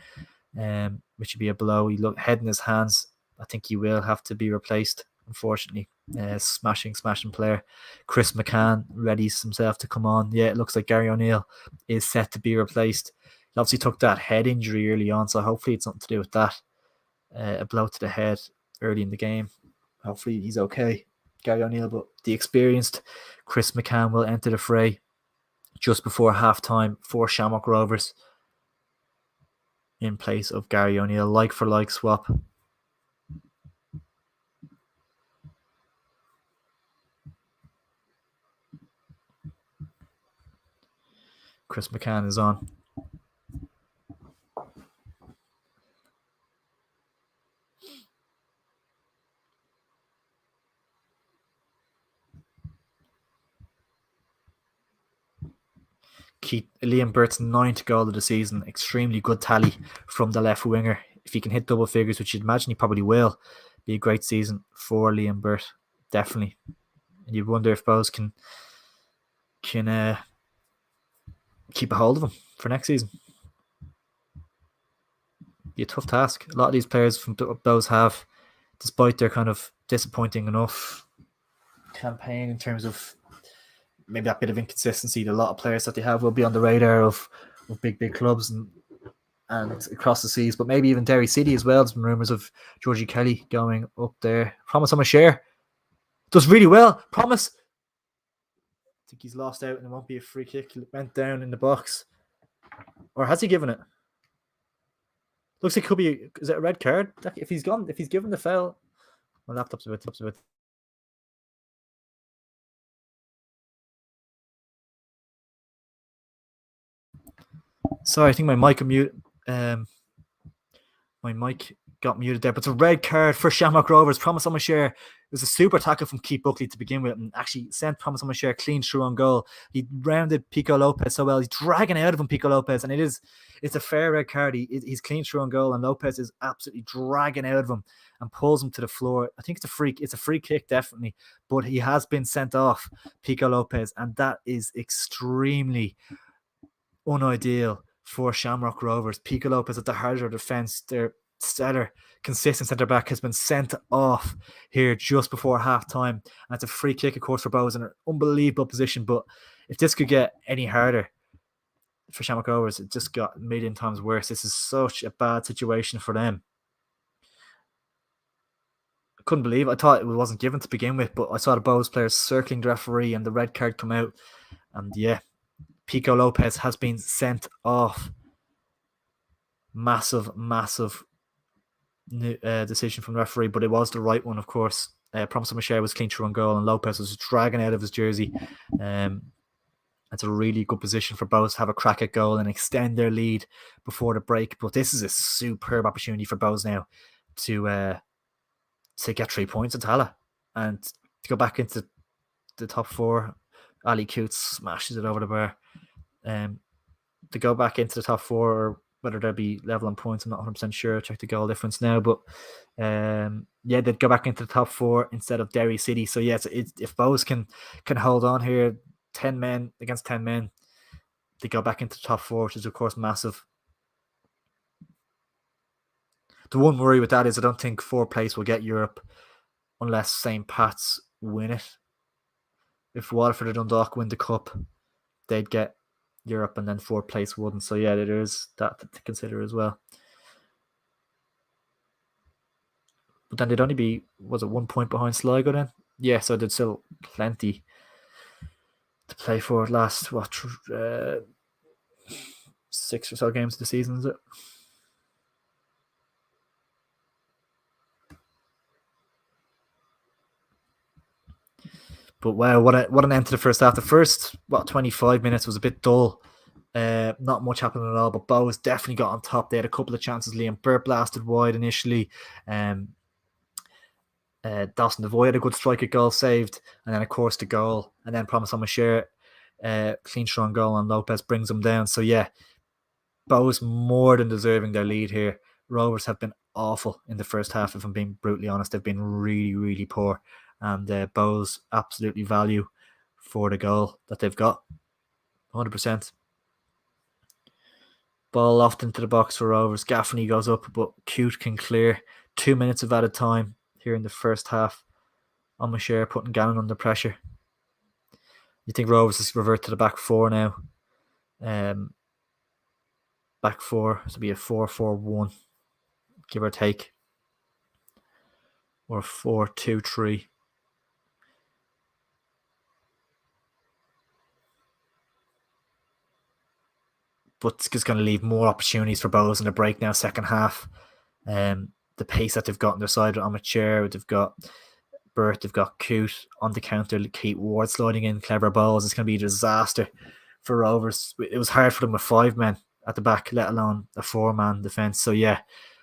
which would be a blow. He looked head in his hands. I think he will have to be replaced, unfortunately. Smashing player. Chris McCann readies himself to come on. Yeah, it looks like Gary O'Neill is set to be replaced. He obviously took that head injury early on, so hopefully it's something to do with that. A blow to the head early in the game. Hopefully he's okay, Gary O'Neill. But the experienced Chris McCann will enter the fray just before half-time for Shamrock Rovers in place of Gary O'Neill. Like for like swap. Chris McCann is on. Liam Burt's 9th goal of the season. Extremely good tally from the left winger. If he can hit double figures, which you'd imagine he probably will, be a great season for Liam Burt. Definitely. And you'd wonder if Bowes can keep a hold of him for next season. Be a tough task. A lot of these players from Bowes have, despite their kind of disappointing enough campaign in terms of maybe that bit of inconsistency, a lot of players that they have will be on the radar of big clubs and across the seas, but maybe even Derry City as well. There's been rumours of Georgie Kelly going up there. Promise on a share. Does really well. Promise. I think he's lost out and it won't be a free kick. He went down in the box. Or has he given it? Looks like it could be. Is it a red card? If he's given the foul. My laptop's a bit. Sorry, I think my mic my mic got muted there, but it's a red card for Shamrock Rovers. Promise on my share. It was a super tackle from Keith Buckley to begin with, and actually sent Promise on my share clean through on goal. He rounded Pico Lopez so well. He's dragging out of him, Pico Lopez, and it's a fair red card. He's clean through on goal, and Lopez is absolutely dragging out of him and pulls him to the floor. I think it's a free kick, definitely, but he has been sent off, Pico Lopez, and that is extremely unideal for Shamrock Rovers. Pico Lopez at the heart of their defence. Their stellar, consistent centre back has been sent off here just before half time. And it's a free kick, of course, for Bowes in an unbelievable position. But if this could get any harder for Shamrock Rovers, it just got a million times worse. This is such a bad situation for them. I couldn't believe it. I thought it wasn't given to begin with, but I saw the Bowes players circling the referee and the red card come out. And yeah, Pico Lopez has been sent off. Massive decision from the referee, but it was the right one, of course. Promise Michelle was clean through on goal, and Lopez was dragging out of his jersey. It's a really good position for both to have a crack at goal and extend their lead before the break. But this is a superb opportunity for Bows now to get 3 points in Tala and to go back into the top four. Ali Coots smashes it over the bar. To go back into the top four, or whether they'll be level on points, I'm not 100% sure. Check the goal difference now, but they'd go back into the top four instead of Derry City. So yes, if Bows can hold on here, 10 men against 10 men, they go back into the top four, which is of course massive. The one worry with that is I don't think fourth place will get Europe unless St. Pat's win it. If Waterford or Dundalk win the cup, they'd get Europe, and then fourth place wouldn't. So yeah, there is that to consider as well. But then they'd only be, was it 1 point behind Sligo then? Yeah, so there's still plenty to play for. Last 6 or so games of the season, is it? But wow, what an end to the first half. The first 25 minutes was a bit dull. Not much happened at all, but Bows definitely got on top. They had a couple of chances. Liam Burt blasted wide initially. Dawson Devoy had a good strike at goal saved, and then of course the goal, and then Promise O'Mashare clean strong goal, and Lopez brings them down. So yeah, Bows more than deserving their lead here. Rovers have been awful in the first half, if I'm being brutally honest. They've been really, really poor, and Bows absolutely value for the goal that they've got. 100%. Ball off into the box for Rovers. Gaffney goes up, but Cute can clear. 2 minutes of added time here in the first half. O'Mashare putting Gannon under pressure. You think Rovers has revert to the back four now? Back four, so it'll be a 4-4-1, give or take, or 4-2-3. But it's just going to leave more opportunities for Bows in the break now, second half. The pace that they've got on their side on a chair, they've got Burt, they've got Coote on the counter, Keith Ward sliding in clever balls. It's going to be a disaster for Rovers. It was hard for them with 5 men at the back, let alone a 4-man defence. So yeah,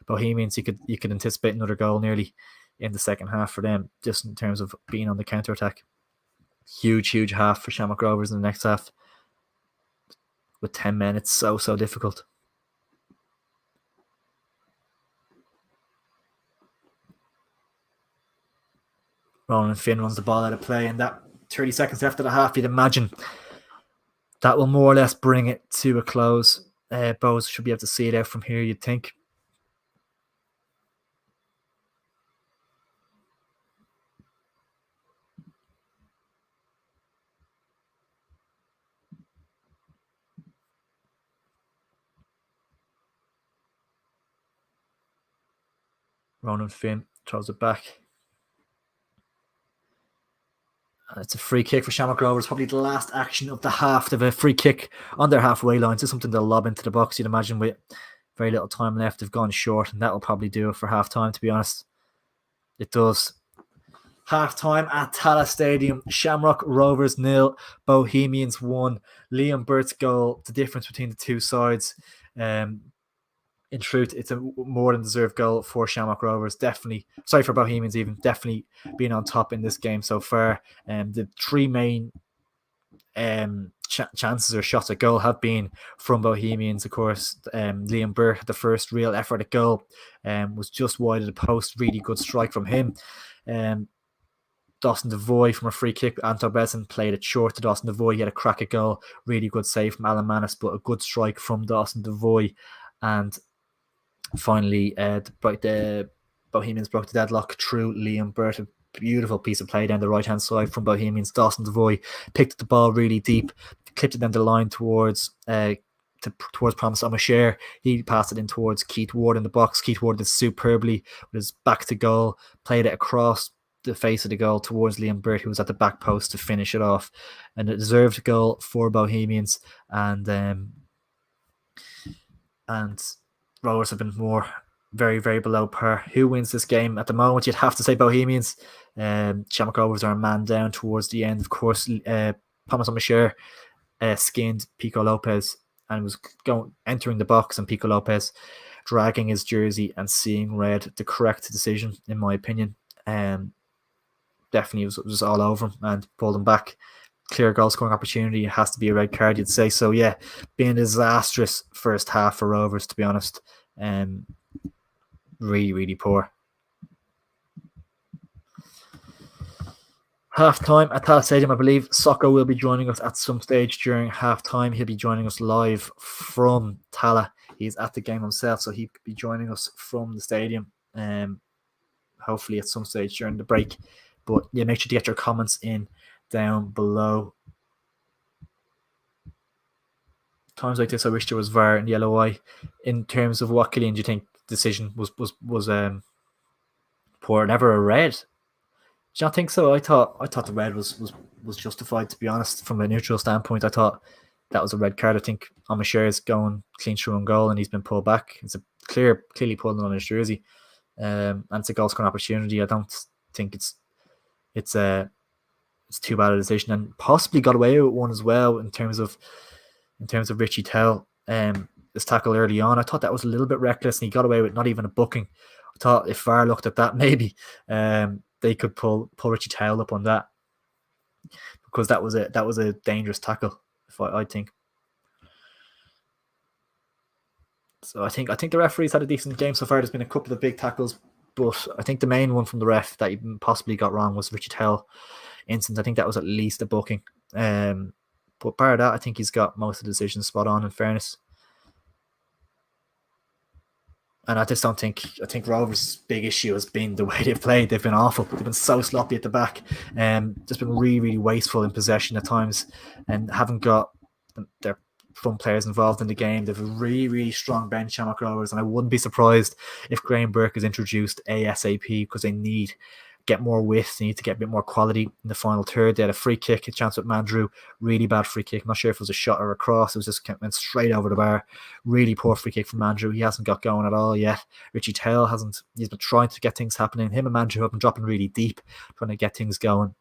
Bohemians, you could anticipate another goal nearly in the second half for them, just in terms of being on the counter attack. Huge half for Shamrock Rovers in the next half. With 10 men, it's so difficult. Roland Finn runs the ball out of play, and that 30 seconds left of the half, you'd imagine that will more or less bring it to a close. Bows should be able to see it out from here, you'd think. Ronan Finn throws it back. It's a free kick for Shamrock Rovers. Probably the last action of the half. They have a free kick on their halfway line. It's something they'll lob into the box, you'd imagine, with very little time left. They've gone short, and that will probably do it for half time, to be honest. It does. Half time at Tala Stadium. Shamrock Rovers 0, Bohemians 1. Liam Burt's goal, the difference between the two sides. In truth, it's a more than deserved goal for Shamrock Rovers. Definitely, sorry, for Bohemians even, definitely being on top in this game so far. The 3 main chances or shots at goal have been from Bohemians, of course. Liam Burt, the first real effort at goal, was just wide of the post. Really good strike from him. Dawson Devoy from a free kick. Anton Besson played it short to Dawson Devoy. He had a crack at goal. Really good save from Alan Manis, but a good strike from Dawson Devoy. And finally, the Bohemians broke the deadlock through Liam Burt. A beautiful piece of play down the right-hand side from Bohemians. Dawson Devoy picked the ball really deep, clipped it down the line towards Promise O'Mashare. He passed it in towards Keith Ward in the box. Keith Ward did superbly with his back to goal, played it across the face of the goal towards Liam Burt, who was at the back post to finish it off. And a deserved goal for Bohemians. And Rovers have been very, very below par. Who wins this game? At the moment, you'd have to say Bohemians. Shamrock Rovers are a man down towards the end. Of course, Thomas O'Mashire skinned Pico Lopez and was entering the box, and Pico Lopez dragging his jersey and seeing red. The correct decision, in my opinion. Definitely was all over him and pulled him back. Clear goal scoring opportunity. It has to be a red card, you'd say. So yeah, being a disastrous first half for Rovers, to be honest. Really, really poor. Half-time at Tala Stadium, I believe Socko will be joining us at some stage during half-time. He'll be joining us live from Tala. He's at the game himself, so he'll be joining us from the stadium. Hopefully at some stage during the break. But yeah, make sure to get your comments in down below. Times like this, I wish there was VAR in the LOI. In terms of what, Killian, do you think the decision was poor? Never a red. Do you not think so? I thought the red was justified, to be honest. From a neutral standpoint, I thought that was a red card. I think O'Mashire is going clean through on goal and he's been pulled back. It's a clearly pulling on his jersey. And it's a goal scoring opportunity. I don't think it's too bad a decision, and possibly got away with one as well in terms of Richie Tell. His tackle early on, I thought that was a little bit reckless, and he got away with not even a booking. I thought if VAR looked at that, maybe they could pull Richie Tell up on that, because that was a dangerous tackle. I think. So I think the referees had a decent game so far. There's been a couple of big tackles, but I think the main one from the ref that he possibly got wrong was Richie Tell instance. I think that was at least a booking. But bar that, I think he's got most of the decisions spot on, in fairness. And I just don't think. I think Rovers' big issue has been the way they've played. They've been awful. They've been so sloppy at the back. Just been really, really wasteful in possession at times, and haven't got their front players involved in the game. They've a really, really strong bench, Shamrock Rovers, and I wouldn't be surprised if Graham Burke is introduced ASAP, because they need get more width. They need to get a bit more quality in the final third. They had a free kick, a chance with Mandrew, really bad free kick. I'm not sure if it was a shot or a cross. It was just went straight over the bar. Really poor free kick from Mandrew. He hasn't got going at all yet. Richie Tell hasn't. He's been trying to get things happening. Him and Mandrew have been dropping really deep, trying to get things going,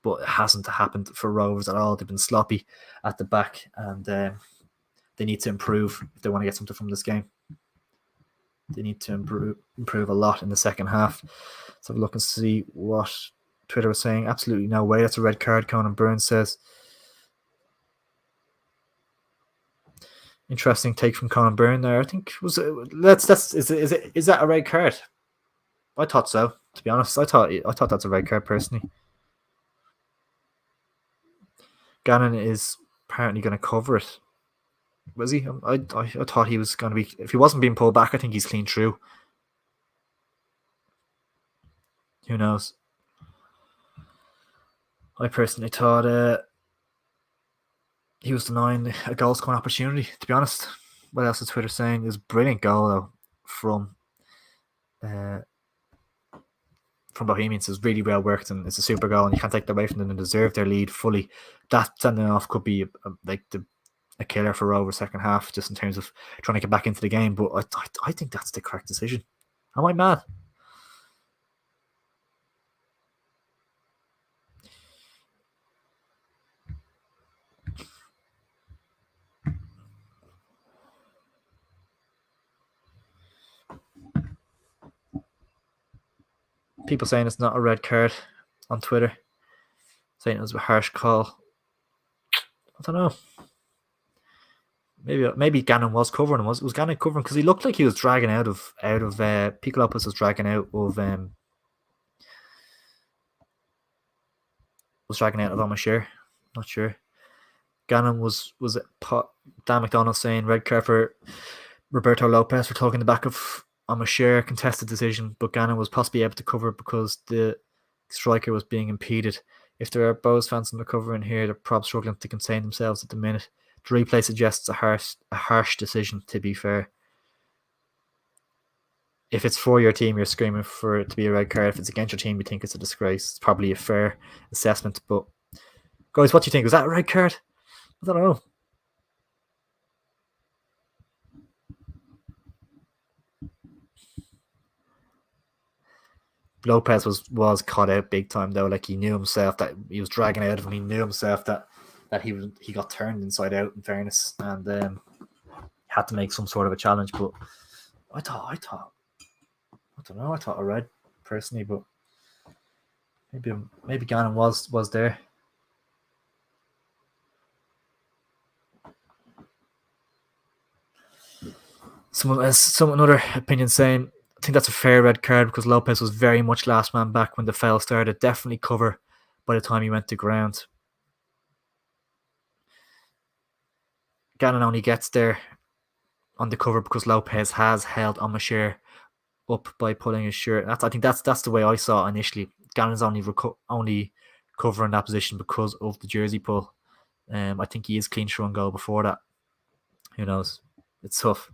but it hasn't happened for Rovers at all. They've been sloppy at the back, and they need to improve if they want to get something from this game. They need to improve a lot in the second half. Let's have a look and see what Twitter was saying. Absolutely no way. That's a red card, Conan Burns says. Interesting take from Conan Byrne there. I think is that a red card? I thought so, to be honest. I thought that's a red card personally. Gannon is apparently going to cover it. Was he? I thought he was going to be. If he wasn't being pulled back, I think he's clean through. Who knows? I personally thought he was denying a goal scoring opportunity, to be honest. What else is Twitter saying? It was a brilliant goal, though, from Bohemians. It was really well worked, and it's a super goal, and you can't take that away from them. They deserve their lead fully. That sending off could be a killer for Rovers second half, just in terms of trying to get back into the game. But I think that's the correct decision. Am I mad? People saying it's not a red card on Twitter, saying it was a harsh call. I don't know. Maybe Gannon was covering him. Was Gannon covering? Because he looked like he was dragging out of Pico Lopez was dragging out of O'Mashire. Not sure. Gannon was Dan McDonald saying red card for Roberto Lopez for tugging the back of O'Mashire, contested decision, but Gannon was possibly able to cover because the striker was being impeded. If there are Bows fans in the cover in here, they're probably struggling to contain themselves at the minute. The replay suggests a harsh decision, to be fair. if it's for your team, you're screaming for it to be a red card. If it's against your team, you think it's a disgrace. It's probably a fair assessment. But guys, what do you think? Was that a red card? I don't know. Lopez was caught out big time though. Like he knew himself that he was dragging out of him. He knew himself that he got turned inside out. In fairness, and had to make some sort of a challenge. But I don't know. I thought a red personally, but maybe Gannon was there. Another opinion saying I think that's a fair red card because Lopez was very much last man back when the foul started. Definitely cover by the time he went to ground. Gannon only gets there on the cover because Lopez has held Amashir up by pulling his shirt. I think that's the way I saw it initially. Gannon's only covering that position because of the jersey pull. I think he is clean through and goal before that. Who knows? It's tough.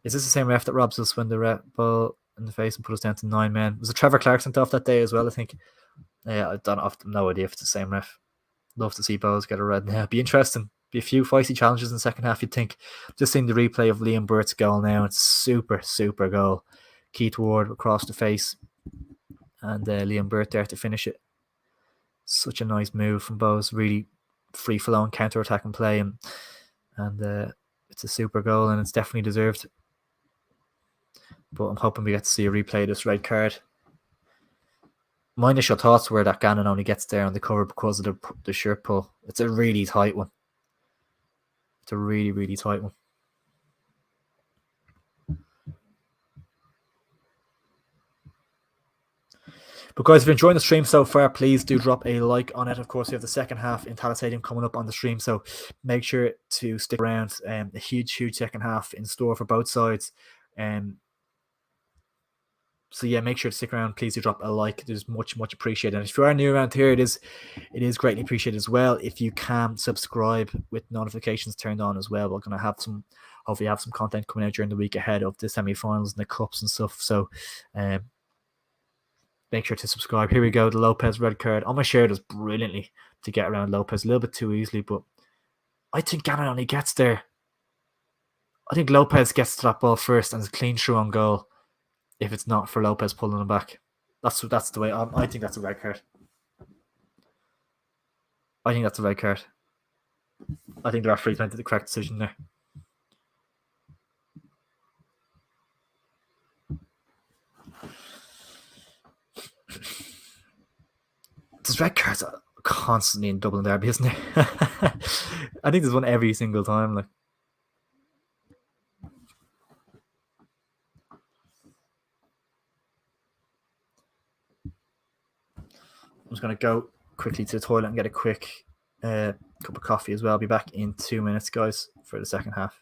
Is this the same ref that robs us when the ref ball in the face and put us down to 9 men? Was it Trevor Clarkson off that day as well? I think. Yeah, I don't have no idea if it's the same ref. Love to see Bowes get a red now. Be interesting. Be a few feisty challenges in the second half, you'd think. Just seeing the replay of Liam Burt's goal now. It's super goal. Keith Ward across the face. And Liam Burt there to finish it. Such a nice move from Bowes. Really free-flowing counter-attacking play. And it's a super goal and it's definitely deserved. But I'm hoping we get to see a replay of this red card. My initial thoughts were that Gannon only gets there on the cover because of the shirt pull. It's a really tight one. It's a really tight one. But guys, if you're enjoying the stream so far, please do drop a like on it. Of course, we have the second half in Tallaght Stadium coming up on the stream, so make sure to stick around. A huge second half in store for both sides. So yeah, make sure to stick around. Please do drop a like. It is much appreciated. And if you are new around here, it is greatly appreciated as well. If you can subscribe with notifications turned on as well, we're going to hopefully have some content coming out during the week ahead of the semi-finals and the cups and stuff. So make sure to subscribe. Here we go. The Lopez red card. Amashir does brilliantly to get around Lopez a little bit too easily, but I think Gannon only gets there. I think Lopez gets to that ball first and is clean through on goal. If it's not for Lopez pulling him back, that's the way. I think that's a red card. I think that's a red card. I think the referee made the correct decision there. There's red cards constantly in Dublin Derby, isn't there? I think there's one every single time. Like, I'm just gonna go quickly to the toilet and get a quick cup of coffee as well. I'll be back in 2 minutes, guys, for the second half.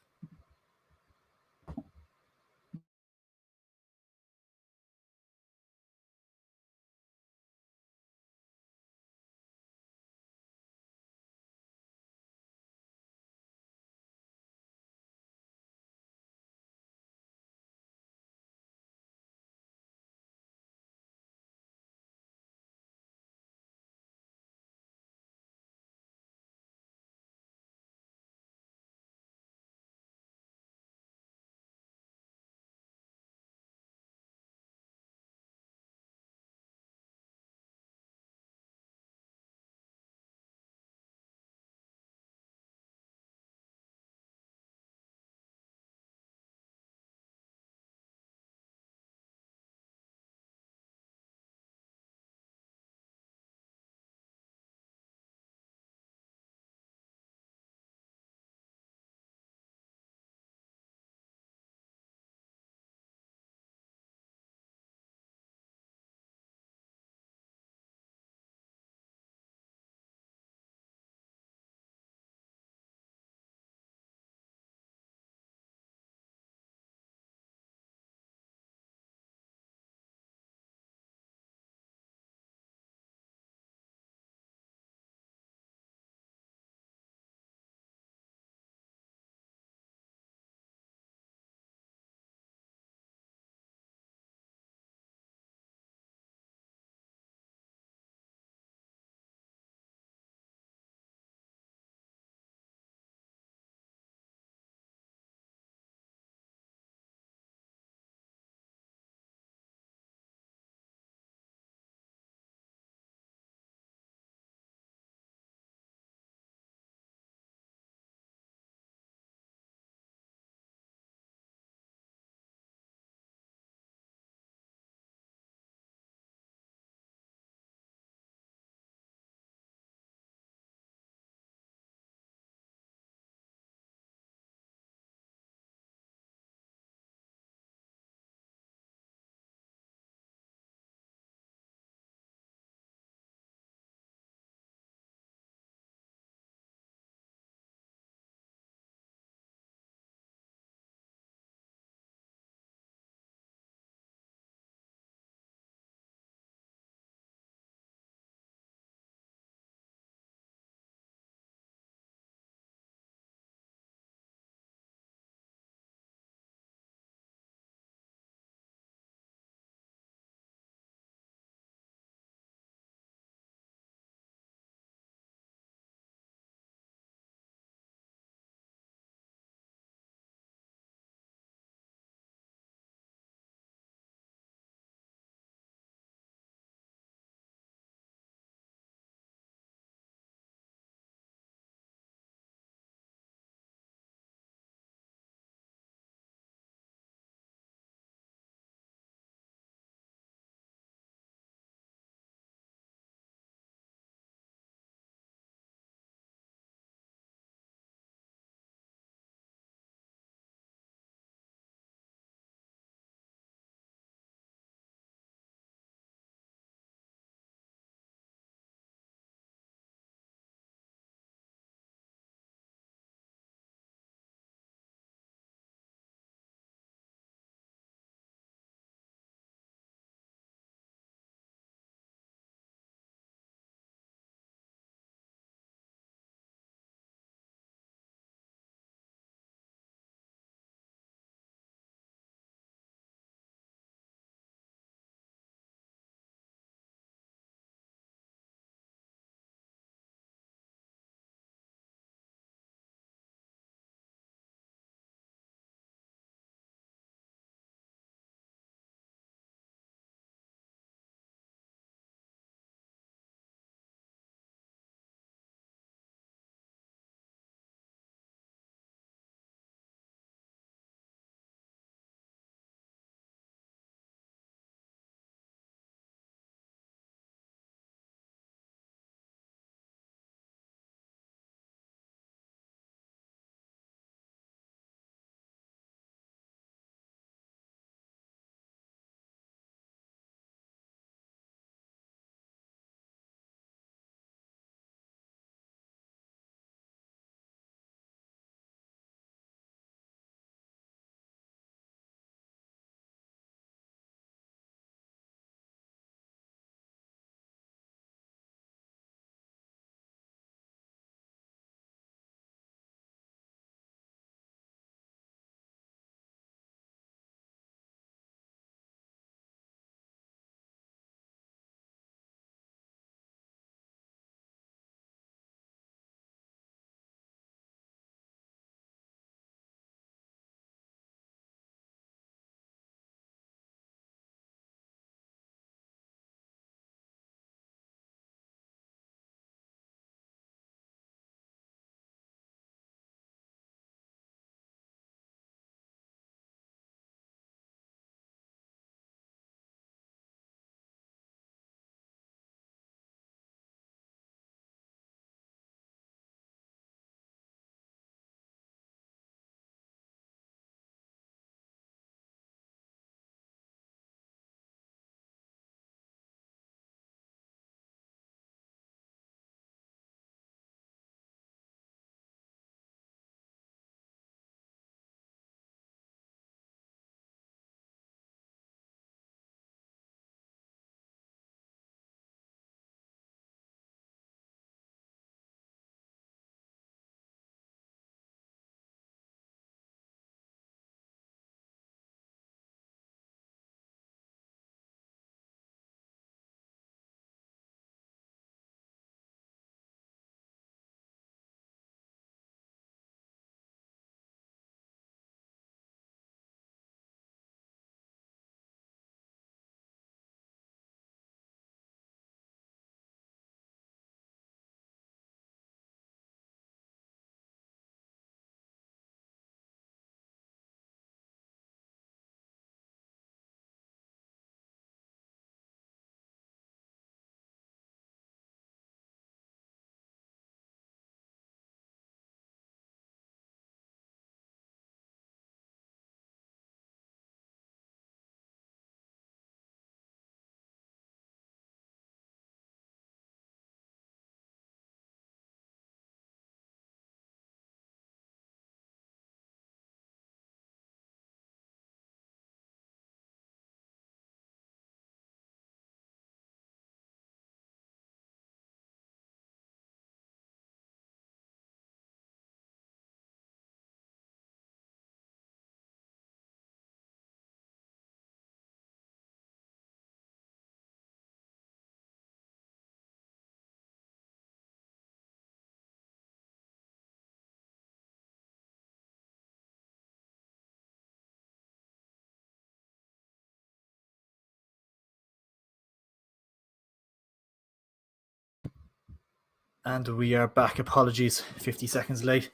And we are back. Apologies, 50 seconds late.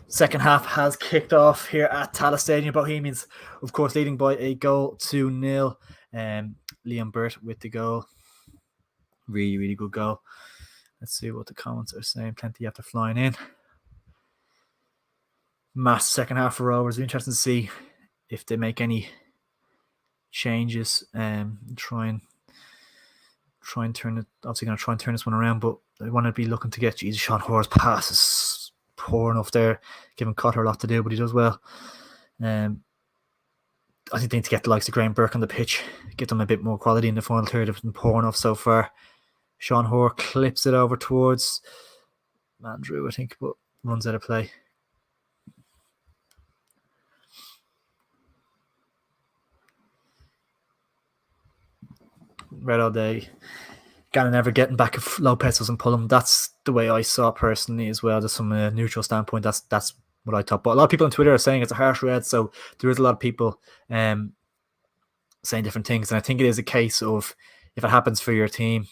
Second half has kicked off here at Tallaght Stadium. Bohemians, of course, leading by a goal 2-0. Liam Burt with the goal. Really, really good goal. Let's see what the comments are saying. Plenty after flying in. Mass second half for Rovers. It'll be interesting to see if they make any changes. Try and turn it. Obviously, going to try and turn this one around, but they want to be looking to get Jesus. Sean Hoare's pass is poor enough there, giving Cotter a lot to do, but he does well. I think they need to get the likes of Graham Burke on the pitch, get them a bit more quality in the final third. They've been poor enough so far. Sean Hoare clips it over towards Andrew, I think, but runs out of play. Red all day. Gannon never getting back if Lopez doesn't pull him. That's the way I saw it personally as well. Just from a neutral standpoint, that's what I thought. But a lot of people on Twitter are saying it's a harsh red, so there is a lot of people saying different things. And I think it is a case of if it happens for your team,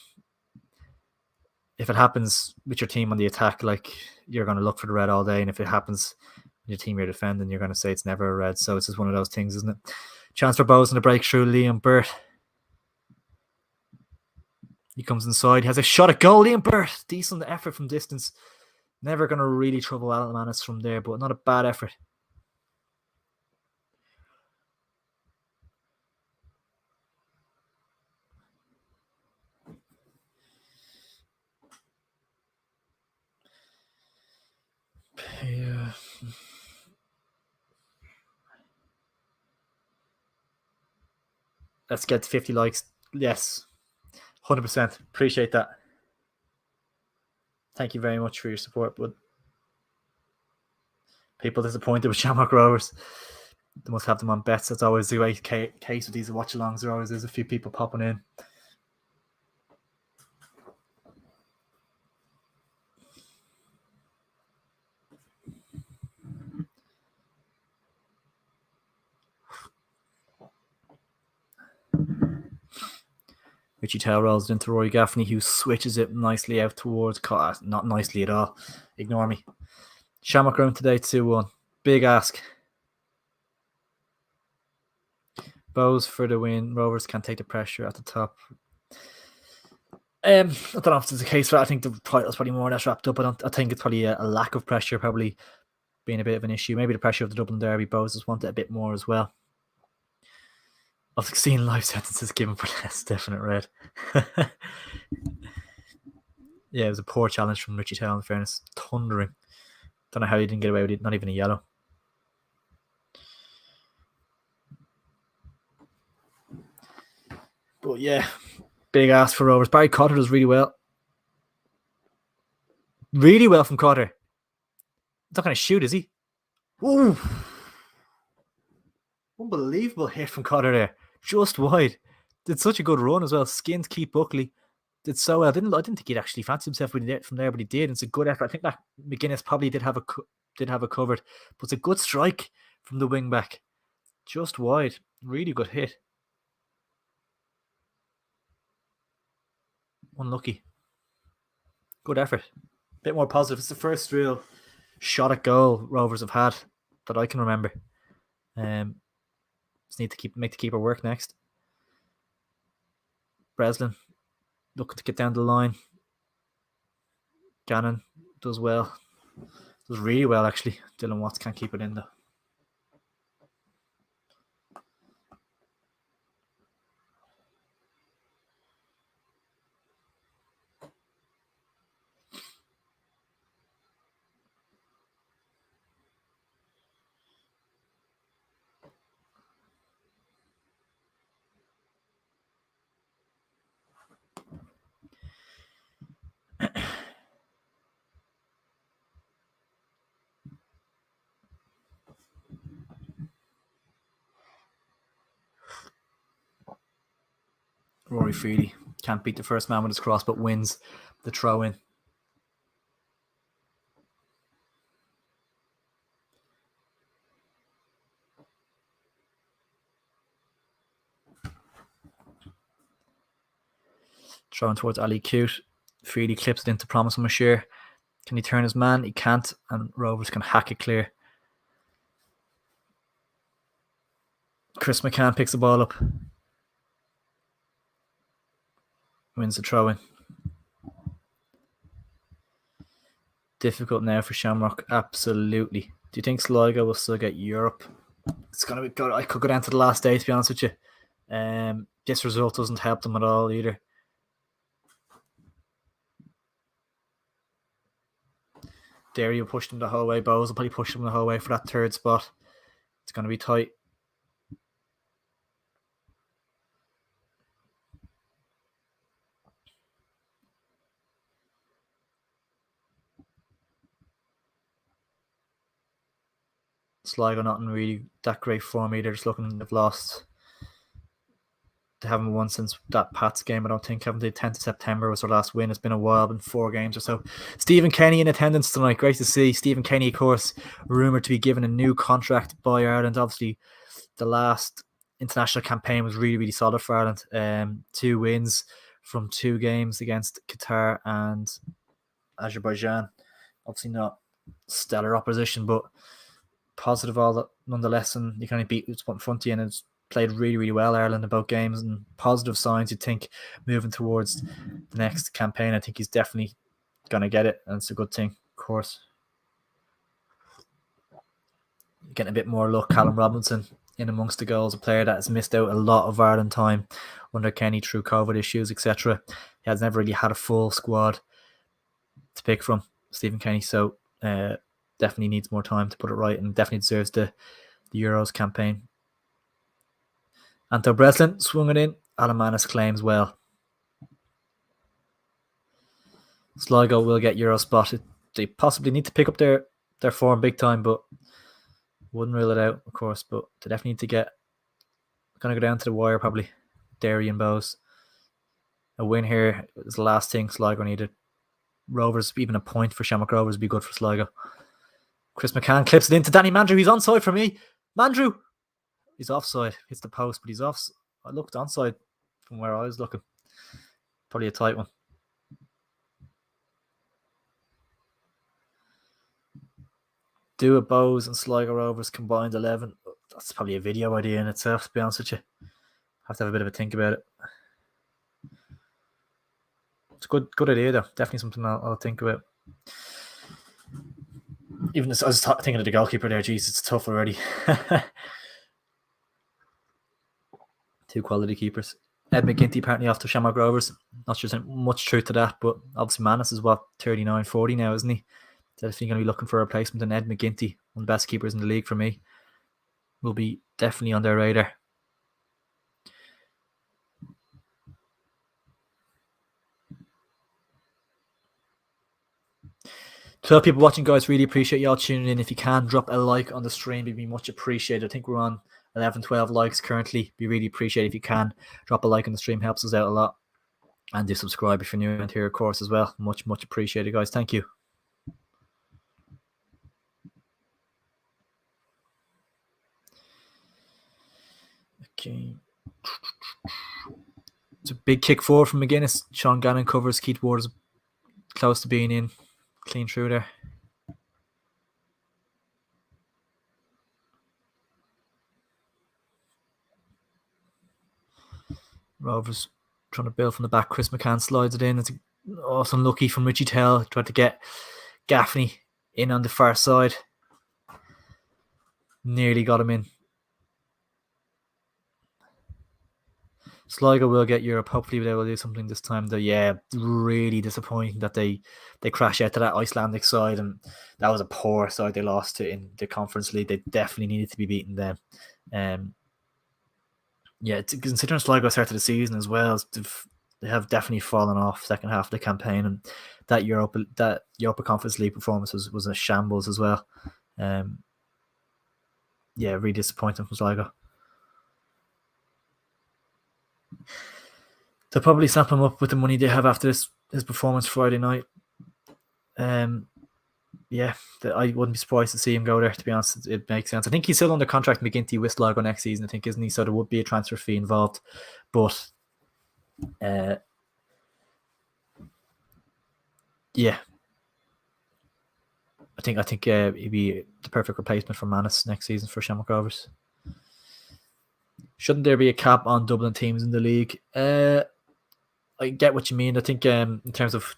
if it happens with your team on the attack, like you're going to look for the red all day. And if it happens in your team you're defending, you're going to say it's never a red. So it's just one of those things, isn't it? Chance for Bowes in the breakthrough. Liam Burt. He comes inside. He has a shot at goal. Liam Burt. Decent effort from distance. Never going to really trouble Alan Manis from there, but not a bad effort. Yeah. Let's get to 50 likes. Yes. 100%. Appreciate that. Thank you very much for your support. But people disappointed with Shamrock Rovers. They must have them on bets. That's always the way case with these watch-alongs. There always is a few people popping in. Richie Tail rolls it into Rory Gaffney, who switches it nicely out towards not nicely at all. Ignore me. Shamrock round today 2-1. Big ask. Bowes for the win. Rovers can't take the pressure at the top. I don't know if it's the case, but I think the title's probably more or less wrapped up. I think it's probably a lack of pressure probably being a bit of an issue. Maybe the pressure of the Dublin Derby. Bowes just wanted a bit more as well. I've seen life sentences given for less definite red. Yeah, it was a poor challenge from Richie Tail, in fairness. Thundering. Don't know how he didn't get away with it. Not even a yellow. But yeah, big ask for Rovers. Barry Cotter does really well. Really well from Cotter. He's not going to shoot, is he? Ooh. Unbelievable hit from Cotter there. Just wide. Did such a good run as well. Skinned Keith Buckley. Did so well. I didn't think he'd actually fancy himself when he did from there, but he did. It's a good effort. I think that McGuinness probably did have it covered, but it's a good strike from the wing back. Just wide. Really good hit. Unlucky. Good effort. Bit more positive. It's the first real shot at goal Rovers have had that I can remember. Just need to make the keeper work next. Breslin looking to get down the line. Gannon does well. Does really well, actually. Dylan Watts can't keep it in, though. Rory Feely can't beat the first man with his cross, but wins the throw in. Throwing towards Ali Cute. Freely clips it into Promise Mashir. Can he turn his man? He can't, and Rovers can hack it clear. Chris McCann picks the ball up. Wins the throw-in. Difficult now for Shamrock, absolutely. Do you think Sligo will still get Europe? It's gonna be good. I could go down to the last day, to be honest with you. This result doesn't help them at all either. Derry will push them the whole way. Bowes will probably push them the whole way for that third spot. It's going to be tight. Sligo not in really that great form either. Just looking, they've lost. They haven't won since that Pats game, I don't think. Haven't they? 10th of September was their last win. It's been a while, been 4 games or so. Stephen Kenny in attendance tonight. Great to see. Stephen Kenny, of course, rumoured to be given a new contract by Ireland. Obviously, the last international campaign was really, really solid for Ireland. 2 wins from 2 games against Qatar and Azerbaijan. Obviously not stellar opposition, but positive all that nonetheless. And you kind of beat who's put in front of you, and it's played really, really well, Ireland, in both games, and positive signs you'd think moving towards the next campaign. I think he's definitely going to get it, and it's a good thing, of course. Getting a bit more luck, Callum Robinson in amongst the goals, a player that has missed out a lot of Ireland time under Kenny through COVID issues, etc. He has never really had a full squad to pick from, Stephen Kenny, so definitely needs more time to put it right, and definitely deserves the Euros campaign. Anto Breslin swung it in. Alamanis claims well. Sligo will get Euro spot. They possibly need to pick up their form big time, but wouldn't rule it out, of course. But they definitely need to get. Going to go down to the wire probably. Derry and Bowes. A win here is the last thing Sligo needed. Rovers, even a point for Shamrock Rovers would be good for Sligo. Chris McCann clips it into Danny Mandrew. He's onside for me. Mandrew! He's offside. Hits the post, but he's off. I looked onside from where I was looking. Probably a tight one. Do it, Bowes and Sligo Rovers combined 11. That's probably a video idea in itself, to be honest with you. Have to have a bit of a think about it. It's a good idea, though. Definitely something I'll think about. Even I was thinking of the goalkeeper there. Jeez, it's tough already. 2 quality keepers. Ed McGinty apparently off to Shamrock Rovers. Not sure there's much truth to that, but obviously Manus is 39, 40 now, isn't he? So if you're going to be looking for a replacement, and Ed McGinty, one of the best keepers in the league for me, will be definitely on their radar. 12 people watching, guys. Really appreciate y'all tuning in. If you can, drop a like on the stream. It'd be much appreciated. I think we're on 11, 12 likes currently. Be really appreciated if you can. Drop a like on the stream. Helps us out a lot. And do subscribe if you're new around here, of course, as well. Much, much appreciated, guys. Thank you. Okay. It's a big kick forward from McGuinness. Sean Gannon covers. Keith Ward is close to being in. Clean through there. Rovers trying to build from the back. Chris McCann slides it in. It's awesome unlucky from Richie Tell. Tried to get Gaffney in on the far side. Nearly got him in. Sligo will get Europe. Hopefully they will do something this time. Though, yeah, really disappointing that they crash out to that Icelandic side, and that was a poor side they lost to in the Conference League. They definitely needed to be beating them. Yeah, considering Sligo started the season as well, they have definitely fallen off second half of the campaign, and that Europa Conference League performance was a shambles as well. Yeah, really disappointing for Sligo. They'll probably snap him up with the money they have after his performance Friday night. Yeah, I wouldn't be surprised to see him go there, to be honest. It makes sense. I think he's still under contract McGinty with Sligo next season, I think, isn't he? So there would be a transfer fee involved. But Yeah. I think he'd be the perfect replacement for Manis next season for Shamrock Rovers. Shouldn't there be a cap on Dublin teams in the league? I get what you mean. I think in terms of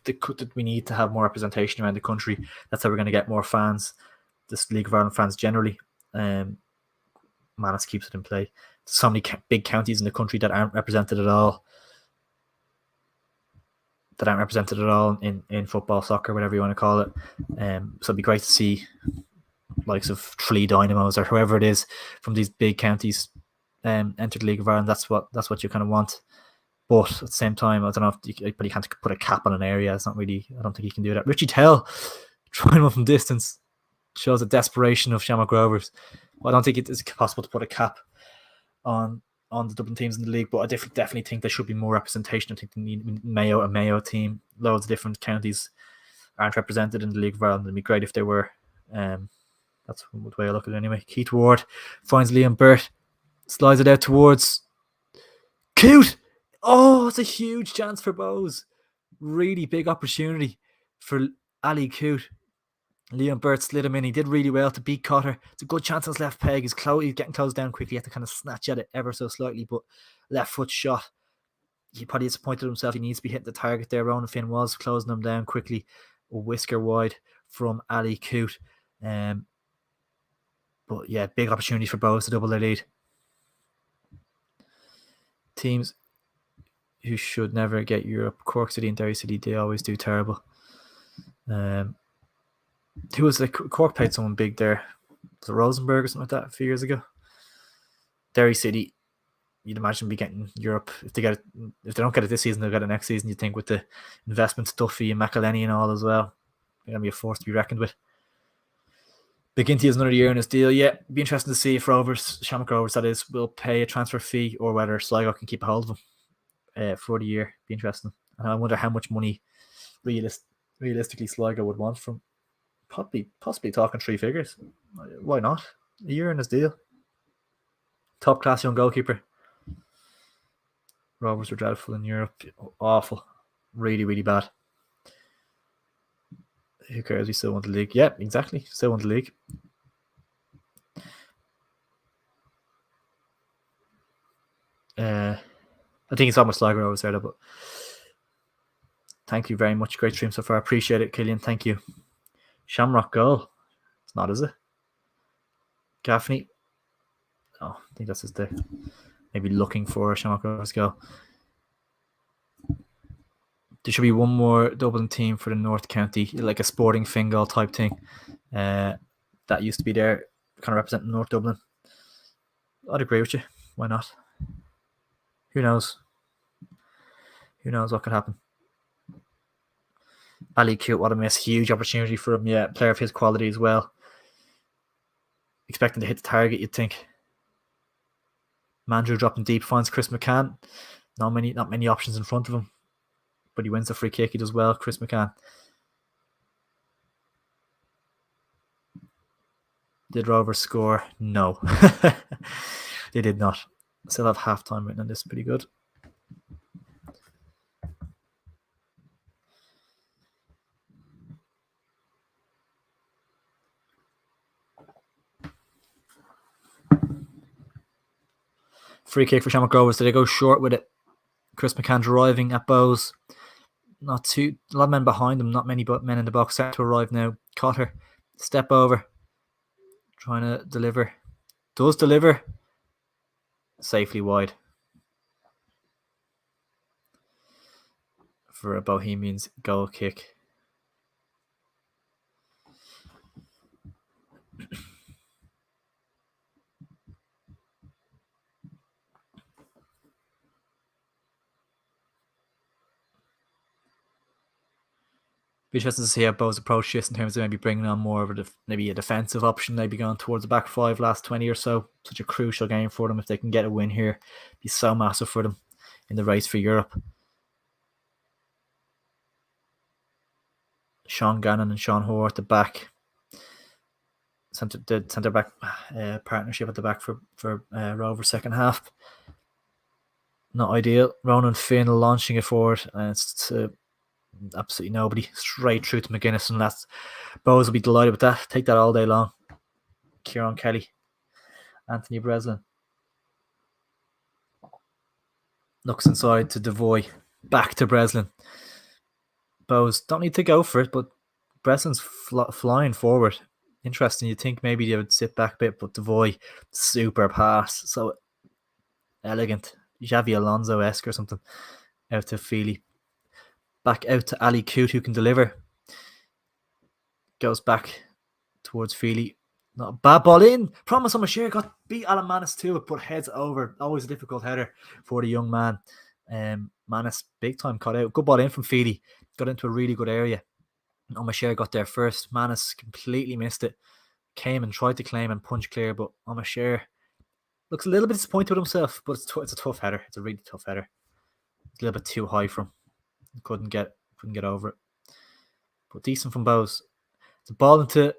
we need to have more representation around the country. That's how we're going to get more fans. This League of Ireland fans generally. Manis keeps it in play. There's so many big counties in the country that aren't represented at all. In football, soccer, whatever you want to call it. So it'd be great to see likes of Tralee Dynamos or whoever it is from these big counties enter the League of Ireland. That's what you kind of want. But at the same time, I don't know if you can't put a cap on an area. It's not really. I don't think you can do that. Richie Tell trying one from distance shows the desperation of Shamrock Rovers. Well, I don't think it is possible to put a cap on the Dublin teams in the league, but I definitely think there should be more representation. I think they need a Mayo team. Loads of different counties aren't represented in the League of Ireland. It'd be great if they were. That's the way I look at it anyway. Keith Ward finds Liam Burt, slides it out towards Coote. Oh, it's a huge chance for Bohs. Really big opportunity for Ali Coote. Liam Burt slid him in. He did really well to beat Cotter. It's a good chance on his left peg. He's getting closed down quickly. He had to kind of snatch at it ever so slightly, but left foot shot. He probably disappointed himself. He needs to be hitting the target there. Ronan Finn was closing him down quickly. A whisker wide from Ali Coote. But yeah, big opportunity for Bohs to double their lead. Teams who should never get Europe. Cork City and Derry City, they always do terrible. Who was like Cork played someone big there? Was it Rosenborg or something like that a few years ago? Derry City, you'd imagine be getting Europe if they don't get it this season, they'll get it next season. You'd think with the investment Duffy and McElhenney and all as well, they're gonna be a force to be reckoned with. McGinty has another year in his deal. Yeah, be interesting to see if Shamrock Rovers that is, will pay a transfer fee or whether Sligo can keep a hold of him for the year. Be interesting. And I wonder how much money realistically Sligo would want from. Possibly talking 3 figures. Why not? A year in his deal. Top class young goalkeeper. Rovers were dreadful in Europe. Awful. Really, really bad. Who cares? We still won the league. Yeah, exactly. Still won the league. I think it's almost Sligo Rovers there, but thank you very much. Great stream so far. Appreciate it, Killian. Thank you. Shamrock goal. It's not, is it? Gaffney. Oh, I think that's his day. Maybe looking for a Shamrock Rovers goal. There should be one more Dublin team for the North County, like a Sporting Fingal type thing. That used to be there, kind of representing North Dublin. I'd agree with you. Why not? Who knows? Who knows what could happen? Ali Coote, what a miss. Huge opportunity for him. Yeah, player of his quality as well. Expecting to hit the target, you'd think. Mandrew dropping deep, finds Chris McCann. Not many options in front of him. But he wins the free kick. He does well, Chris McCann. Did Rovers score? No. They did not. Still have half-time written on this. Pretty good. Free kick for Shamrock Rovers. Did they go short with it? Chris McCann driving at Bohs. A lot of men behind him. Not many men in the box. Start to arrive now. Cotter. Step over. Trying to deliver. Does deliver. Safely wide. For a Bohemians goal kick. Be interesting to see how Bohs approach this in terms of maybe bringing on more of maybe a defensive option, maybe going towards the back 5 last 20 or so. Such a crucial game for them. If they can get a win here, it'd be so massive for them in the race for Europe. Sean Gannon and Sean Hoare at the back. Centre back partnership at the back for Rovers second half. Not ideal. Ronan Finn launching it forward. And it's Absolutely nobody. Straight through to McGuinness, and that's Bowes will be delighted with that. Take that all day long. Kieran Kelly, Anthony Breslin. Looks inside to Devoy. Back to Breslin. Bowes don't need to go for it, but Breslin's flying forward. Interesting. You'd think maybe they would sit back a bit, but Devoy, super pass. So elegant. Xavi Alonso-esque or something. Out to Feely. Back out to Ali Coote, who can deliver. Goes back towards Feely. Not a bad ball in. Promise on Mashir got beat Alan Manis to it, but heads over. Always a difficult header for the young man. Manis big time caught out. Good ball in from Feely. Got into a really good area. Omashare got there first. Manis completely missed it. Came and tried to claim and punch clear, but Omashare looks a little bit disappointed with himself, but it's a tough header. It's a really tough header. It's a little bit too high for him. Couldn't get over it. But decent from Bowes. It's a ball into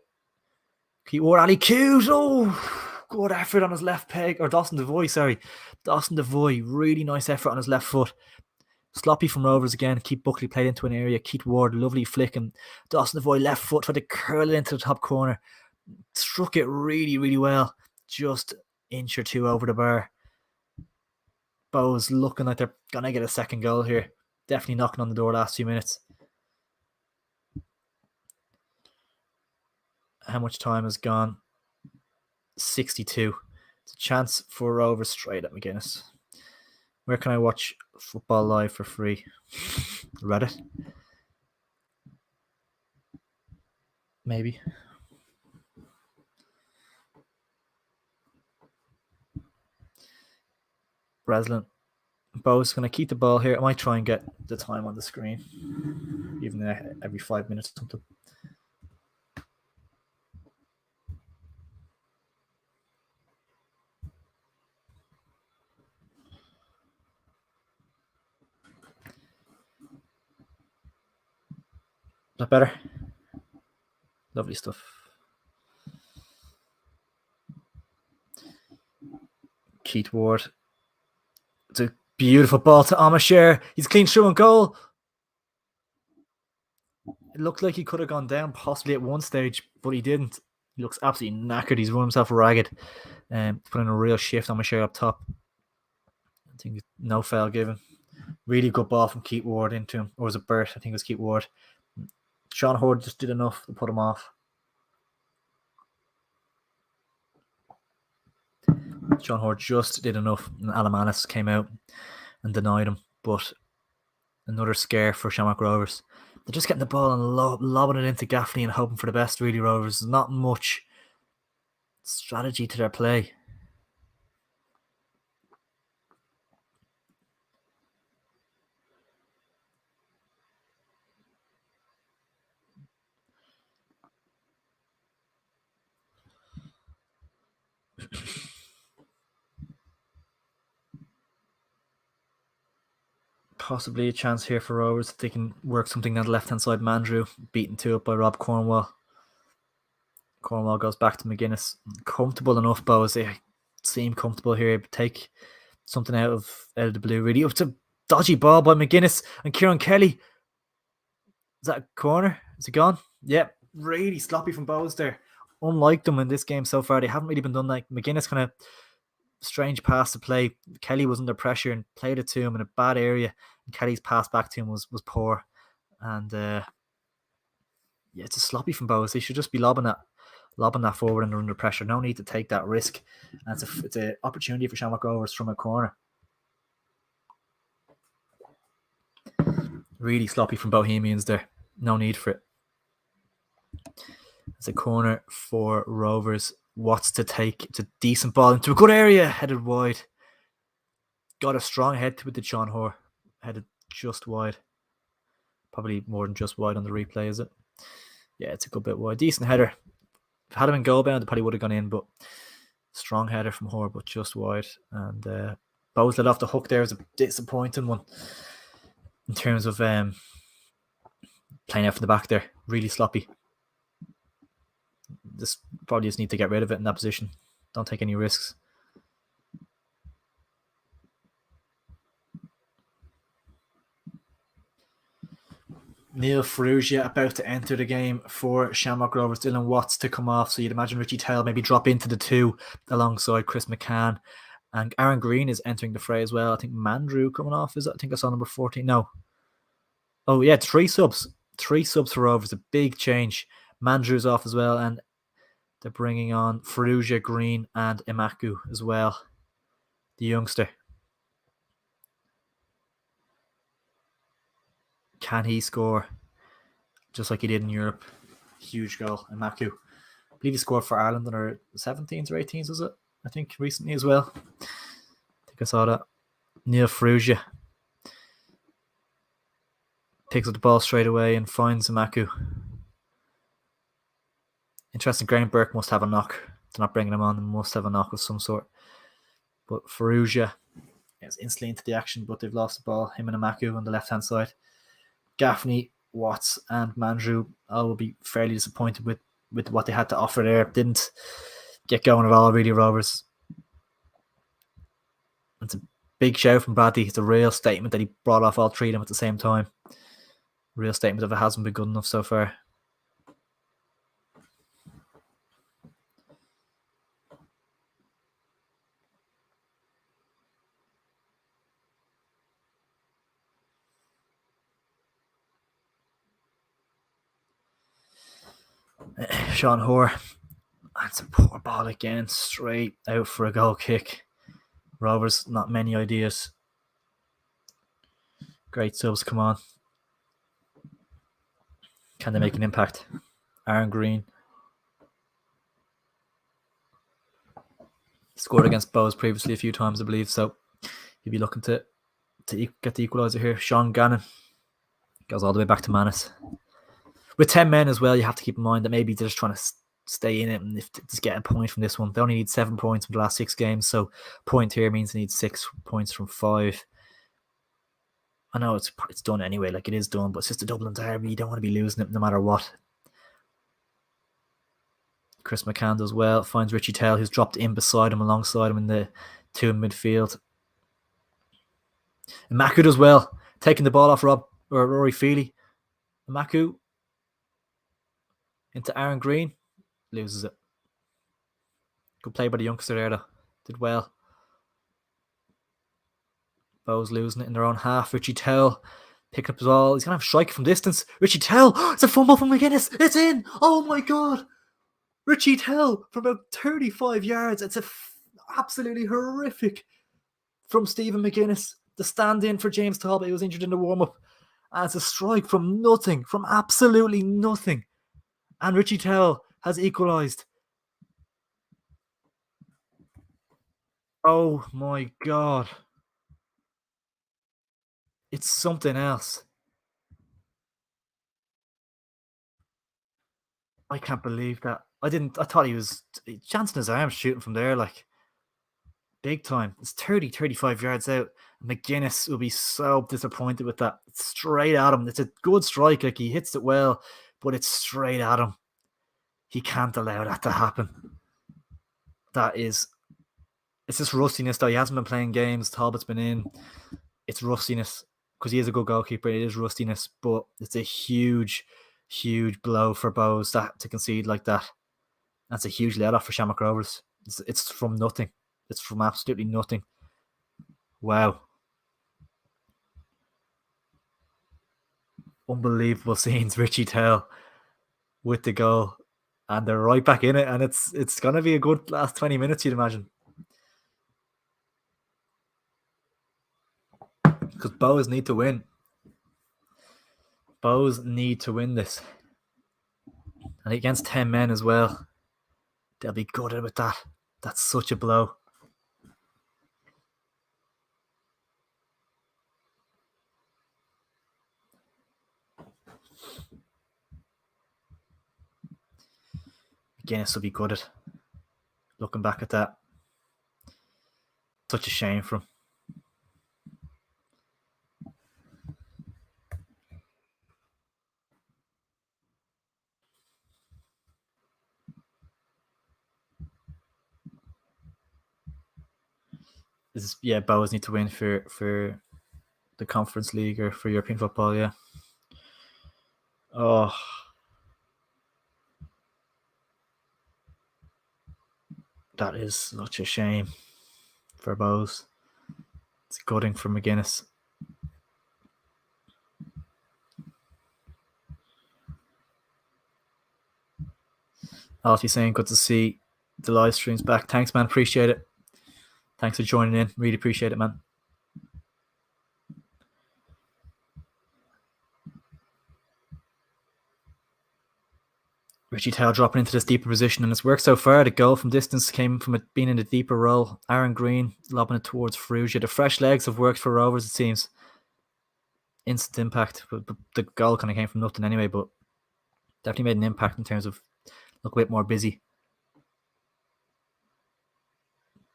Ali Coote. Oh, good effort on his left peg. Or Dawson Devoy, sorry. Dawson Devoy. Really nice effort on his left foot. Sloppy from Rovers again. Keith Buckley played into an area. Keith Ward, lovely flick. And Dawson Devoy left foot tried to curl it into the top corner. Struck it really, really well. Just inch or two over the bar. Bowes looking like they're going to get a second goal here. Definitely knocking on the door last few minutes. How much time has gone? 62. It's a chance for Rovers straight at McGuinness. Where can I watch football live for free? Reddit? Maybe. Breslin. Bowes going to keep the ball here. I might try and get the time on the screen. Even every 5 minutes or something. Is that better? Lovely stuff. Keith Ward. It's a beautiful ball to Omashare. He's clean through and goal. It looked like he could have gone down possibly at one stage, but he didn't. He looks absolutely knackered. He's run himself ragged. Putting a real shift on Omashare up top. I think no foul given. Really good ball from Keith Ward into him. Or was it Burt? I think it was Keith Ward. Sean Horde just did enough to put him off. Sean Horde just did enough. And Alamanis came out and denied him. But another scare for Shamrock Rovers. They're just getting the ball and lobbing it into Gaffney and hoping for the best, really, Rovers. There's not much strategy to their play. Possibly a chance here for Rovers if they can work something on the left-hand side. Mandrew beaten to it by Rob Cornwall. Cornwall goes back to McGuinness. Comfortable enough, Bowes. They seem comfortable here. Take something out of the blue, really. It's a dodgy ball by McGuinness and Kieran Kelly. Is that a corner? Is it gone? Yep. Really sloppy from Bowes there. Unlike them in this game so far, they haven't really been done like McGuinness kind of strange pass to play. Kelly was under pressure and played it to him in a bad area. And Kelly's pass back to him was poor. And it's a sloppy from Bowes. They should just be lobbing that forward and under pressure. No need to take that risk. And it's an opportunity for Shamrock Rovers from a corner. Really sloppy from Bohemians there. No need for it. It's a corner for Rovers. What's to take? It's a decent ball into a good area. Headed wide. Got a strong head with the John Hoare. Headed just wide. Probably more than just wide on the replay, is it? Yeah, it's a good bit wide. Decent header. If had him in goal bound, it probably would have gone in, but strong header from Hoare, but just wide. And Bowes let off the hook there. Is a disappointing one in terms of playing out from the back there. Really sloppy. This probably just need to get rid of it in that position. Don't take any risks. Neil Ferrugia about to enter the game for Shamrock Rovers. Dylan Watts to come off. So you'd imagine Richie Tell maybe drop into the two alongside Chris McCann. And Aaron Green is entering the fray as well. I think Mandrew coming off. I think I saw number 14. No. Oh, yeah, 3 subs. 3 subs for Rovers. A big change. Mandrew's off as well. And they're bringing on Ferrugia, Green, and Imaku as well. The youngster. Can he score just like he did in Europe? Huge goal. Imaku. I believe he scored for Ireland in our 17s or 18s, was it? I think recently as well. I think I saw that. Neil Ferrugia picks up the ball straight away and finds Imaku. Interesting, Graham Burke must have a knock. They're not bringing him on. They must have a knock of some sort. But Ferrugia is instantly into the action, but they've lost the ball. Him and Imaku on the left-hand side. Gaffney, Watts, and Mandrew all will be fairly disappointed with what they had to offer there. Didn't get going at all, really, Rovers. It's a big shout from Bradley. It's a real statement that he brought off all 3 of them at the same time. Real statement of it hasn't been good enough so far. Sean Hoare. That's a poor ball again. Straight out for a goal kick. Rovers, not many ideas. Great subs, come on. Can they make an impact? Aaron Green. Scored against Bows previously a few times, I believe, so he'll be looking to get the equaliser here. Sean Gannon goes all the way back to Manus. With 10 men as well, you have to keep in mind that maybe they're just trying to stay in it and if just get a point from this one. They only need 7 points from the last 6 games, so point here means they need 6 points from 5. I know it's done anyway, like it is done, but it's just a Dublin derby. You don't want to be losing it no matter what. Chris McCann does well, finds Richie Tell, who's dropped in beside him, alongside him in the 2 in midfield. And Maku does well, taking the ball off Rory Feely. Maku into Aaron Green, loses it. Good play by the youngster there, though. Did well. Bows losing it in their own half. Richie Tell picking up the ball. He's going to have a strike from distance. Richie Tell. It's a fumble from McGuinness. It's in. Oh my God. Richie Tell from about 35 yards. It's absolutely horrific from Stephen McGuinness. The stand-in for James Talbot. He was injured in the warm-up. And it's a strike from nothing. From absolutely nothing. And Richie Tell has equalised. Oh my God. It's something else. I can't believe that. I thought he was chancing his arms shooting from there, like big time. It's 35 yards out. McGuinness will be so disappointed with that. It's straight at him. It's a good strike. Like he hits it well, but it's straight at him. He can't allow that to happen. It's just rustiness though. He hasn't been playing games. Talbot's been in. It's rustiness because he is a good goalkeeper. It is rustiness, but it's a huge blow for Bows to concede like that. That's a huge let-off for Shamrock Rovers. It's from nothing. It's from absolutely nothing. Wow. Unbelievable scenes. Richie Tell with the goal. And they're right back in it. And it's going to be a good last 20 minutes, you'd imagine. Because Bows need to win. Bows need to win this. And against 10 men as well. They'll be gutted with that. That's such a blow. Guinness will be gutted. Looking back at that. Such a shame for him. Bows need to win for the Conference League or for European football, yeah. Oh, that is such a shame for Bose. It's gutting for McGuinness. Alfie saying, good to see the live streams back. Thanks, man. Appreciate it. Thanks for joining in. Really appreciate it, man. Richie Taylor dropping into this deeper position, and it's worked so far. The goal from distance came from it being in a deeper role. Aaron Green lobbing it towards Ferrugia. The fresh legs have worked for Rovers, it seems. Instant impact. But the goal kind of came from nothing anyway, but definitely made an impact in terms of look a bit more busy.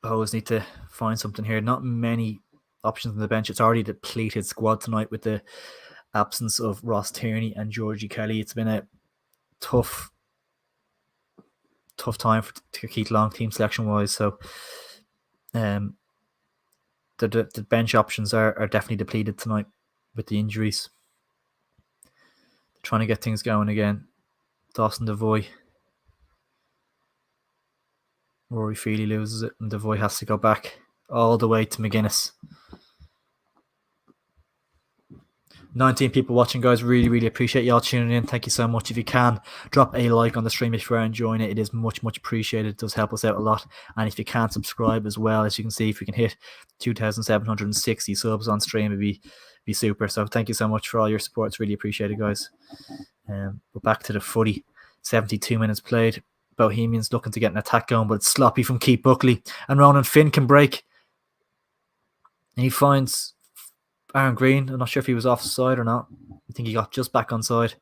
Bohs need to find something here. Not many options on the bench. It's already a depleted squad tonight with the absence of Ross Tierney and Georgie Kelly. It's been a tough time to Keith Long team selection wise. So the bench options are definitely depleted tonight with the injuries. They're trying to get things going again. Dawson Devoy. Rory Feely loses it, and Devoy has to go back all the way to McGuinness. 19 people watching, guys. Really, really appreciate y'all tuning in. Thank you so much. If you can, drop a like on the stream if you are enjoying it. It is much, much appreciated. It does help us out a lot. And if you can, subscribe as well. As you can see, if we can hit 2,760 subs on stream, it'd be super. So thank you so much for all your support. It's really appreciated, guys. We're back to the footy. 72 minutes played. Bohemians looking to get an attack going, but it's sloppy from Keith Buckley. And Ronan Finn can break. And he finds Aaron Green. I'm not sure if he was offside or not. I think he got just back onside.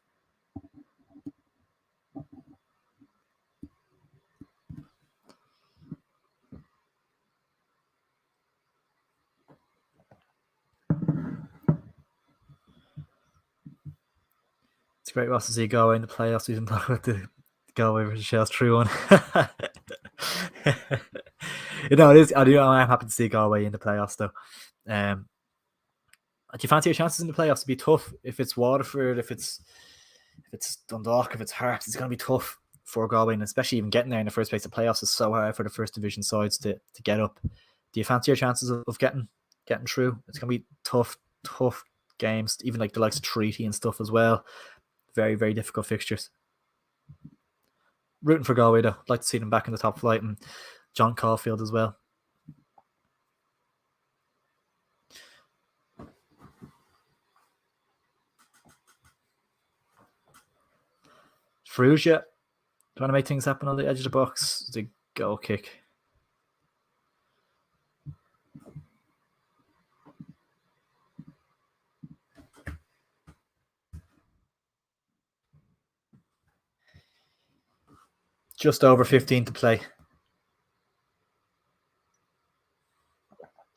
It's great for us to see Galway in the playoffs. We didn't talk about the Galway versus Shels 3-1. It is. I'm happy to see Galway in the playoffs, though. Do you fancy your chances in the playoffs? To be tough if it's Waterford, if it's Dundalk, if it's Hearts. It's going to be tough for Galway, and especially even getting there in the first place. The playoffs is so hard for the first division sides to get up. Do you fancy your chances of getting through? It's going to be tough games, even like the likes of Treaty and stuff as well. Very, very difficult fixtures. Rooting for Galway, though. I'd like to see them back in the top flight, and John Caulfield as well. Ferrugia, do you want to make things happen on the edge of the box? The goal kick. Just over 15 to play.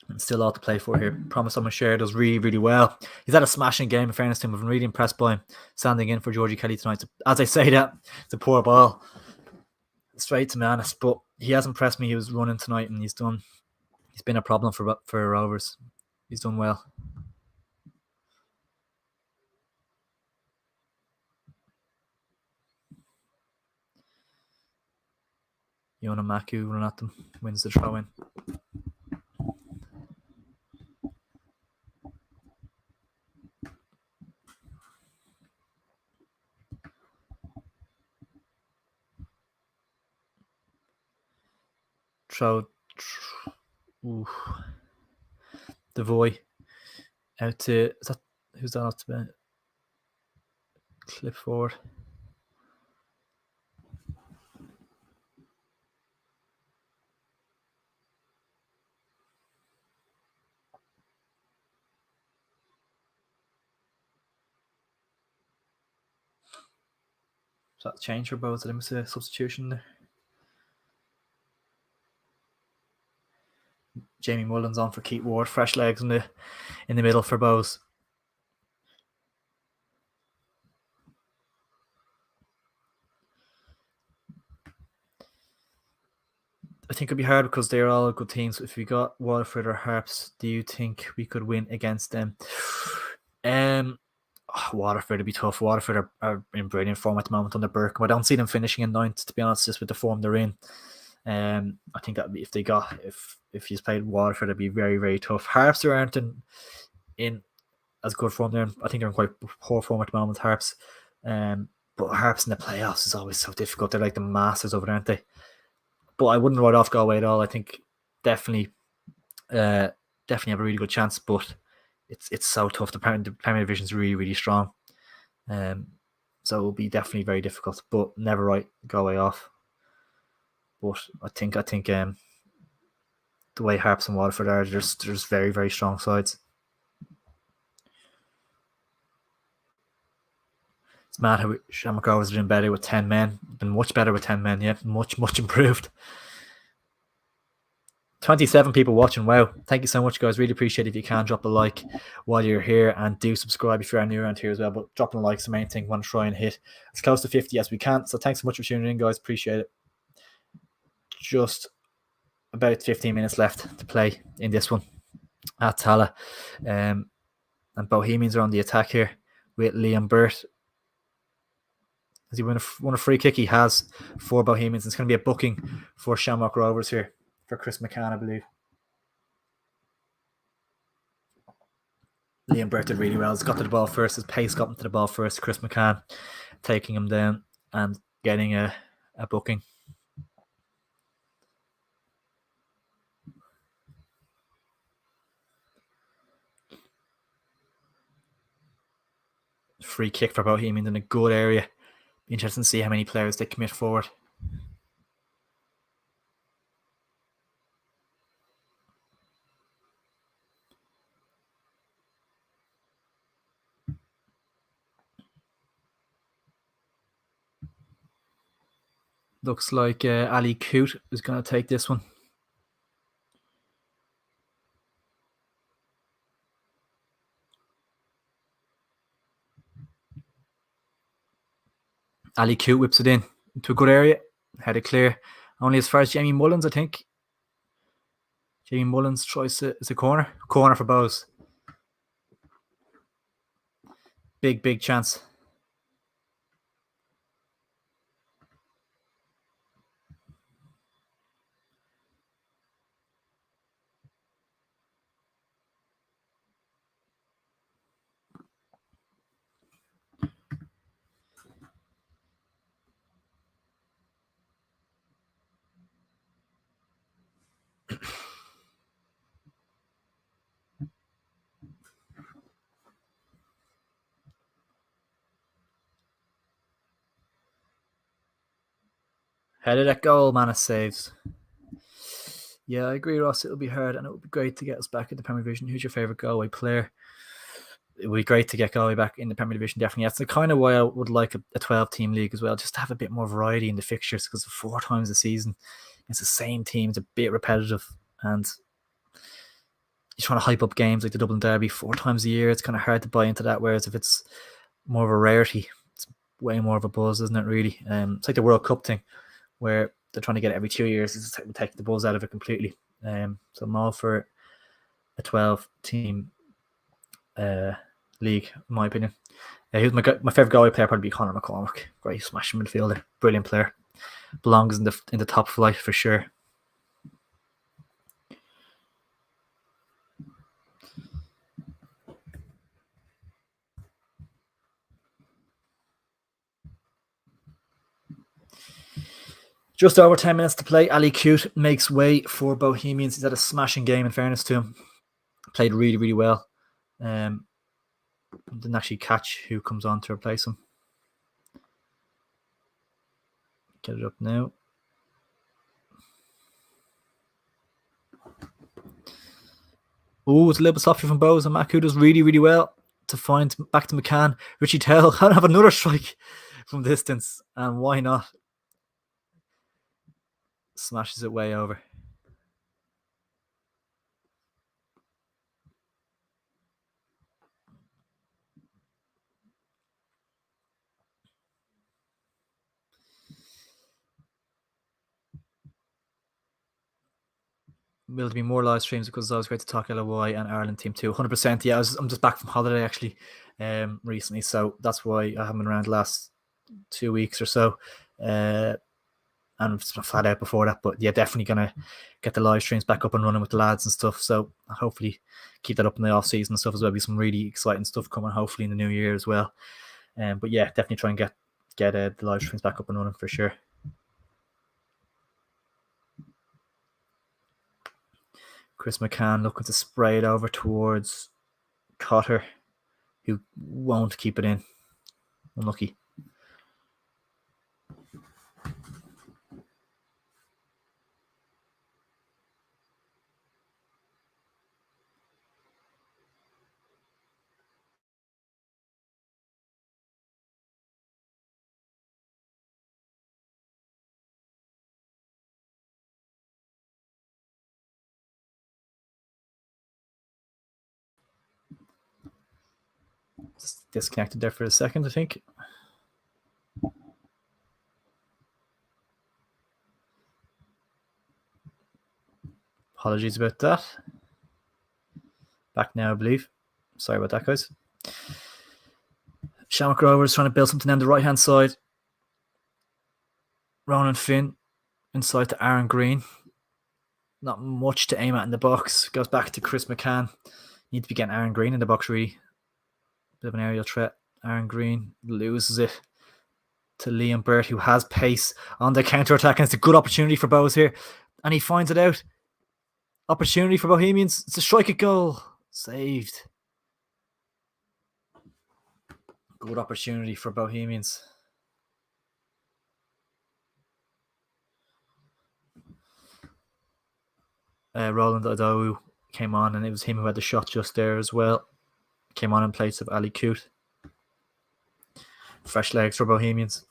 And still a lot to play for here. Promise I'm share does really, really well. He's had a smashing game, in fairness to him. I've been really impressed by him standing in for Georgie Kelly tonight. As I say that, it's a poor ball. Straight to be honest, but he has impressed me. He was running tonight, and he's been a problem for Rovers. He's done well. Yona Maku running at them, wins the throw in. Devoy out to who's that up to clip forward. Is that change for both? Did I miss a substitution there? Jamie Mullins on for Keith Ward. Fresh legs in the middle for Bowes. I think it'd be hard because they're all good teams. If we got Waterford or Harps, do you think we could win against them? Waterford would be tough. Waterford are in brilliant form at the moment under Burke. I don't see them finishing in ninth, to be honest, just with the form they're in. I think that if you played Waterford, it'd be very, very tough. Harps aren't in as good form there. I think they're in quite poor form at the moment, Harps. But Harps in the playoffs is always so difficult. They're like the masters of it, aren't they? But I wouldn't write off Galway at all. I think definitely have a really good chance, but it's so tough. The Premier Division is really, really strong. So it will be definitely very difficult, but never write Galway off. But I think the way Harps and Waterford are, there's very, very strong sides. It's mad how Shamrock Rovers are doing better with 10 men. Been much better with 10 men, yeah. Much, much improved. 27 people watching. Wow. Thank you so much, guys. Really appreciate it. If you can, drop a like while you're here, and do subscribe if you're new around here as well. But dropping a like is the main thing. We want to try and hit as close to 50 as we can. So thanks so much for tuning in, guys. Appreciate it. Just about 15 minutes left to play in this one at Tala. And Bohemians are on the attack here with Liam Burt. Has he won a free kick? He has for Bohemians. It's going to be a booking for Shamrock Rovers here for Chris McCann, I believe. Liam Burt did really well. He's got to the ball first. His pace got him to the ball first. Chris McCann taking him down and getting a booking. Free kick for Bohemians in a good area. Interesting to see how many players they commit forward. Looks like Ali Coote is going to take this one. Ali Coote whips it in into a good area. Headed clear. Only as far as Jamie Mullins, I think. Jamie Mullins tries it's a corner. Corner for Bows. Big, big chance. Headed at goal, Manus saves. Yeah, I agree, Ross. It'll be hard, and it would be great to get us back in the Premier Division. Who's your favourite Galway player? It would be great to get Galway back in the Premier Division, definitely. That's the kind of why I would like a 12-team league as well, just to have a bit more variety in the fixtures, because 4 times a season, it's the same team. It's a bit repetitive, and you're trying to hype up games like the Dublin Derby 4 times a year. It's kind of hard to buy into that, whereas if it's more of a rarity, it's way more of a buzz, isn't it, really? It's like the World Cup thing, where they're trying to get it every 2 years. It's take the buzz out of it completely. So I'm all for a 12-team league, in my opinion. Who's my favourite Galway player? Probably be Conor McCormack. Great smashing midfielder, brilliant player. Belongs in the top flight for sure. Just over 10 minutes to play. Ali Coote makes way for Bohemians. He's had a smashing game, in fairness to him. Played really, really well. Didn't actually catch who comes on to replace him. Get it up now. Oh, it's a little bit softer from Bowes, and Maku does really, really well to find back to McCann. Richie Tell can't have another strike from distance, and why not? Smashes it way over. Will there be more live streams? Because it's always great to talk LOI and Ireland team too. 100%. Yeah, I'm just back from holiday actually recently, so that's why I haven't been around the last 2 weeks or so. And I've just been flat out before that, but yeah, definitely gonna get the live streams back up and running with the lads and stuff. So hopefully keep that up in the off season and stuff as well. Be some really exciting stuff coming hopefully in the new year as well. But yeah, definitely try and get the live streams back up and running for sure. Chris McCann looking to spray it over towards Cotter, who won't keep it in. Unlucky. Just disconnected there for a second, I think. Apologies about that. Back now, I believe. Sorry about that, guys. Shamrock Rovers trying to build something down the right-hand side. Ronan Finn inside to Aaron Green. Not much to aim at in the box. Goes back to Chris McCann. Need to be getting Aaron Green in the box, really. Bit of an aerial threat. Aaron Green loses it to Liam Burt, who has pace on the counter-attack. And it's a good opportunity for Bohs here. And he finds it out. Opportunity for Bohemians. It's a strike at goal. Saved. Good opportunity for Bohemians. Roland Odowu came on, and it was him who had the shot just there as well. Came on in place of Ali Coote. Fresh legs for Bohemians.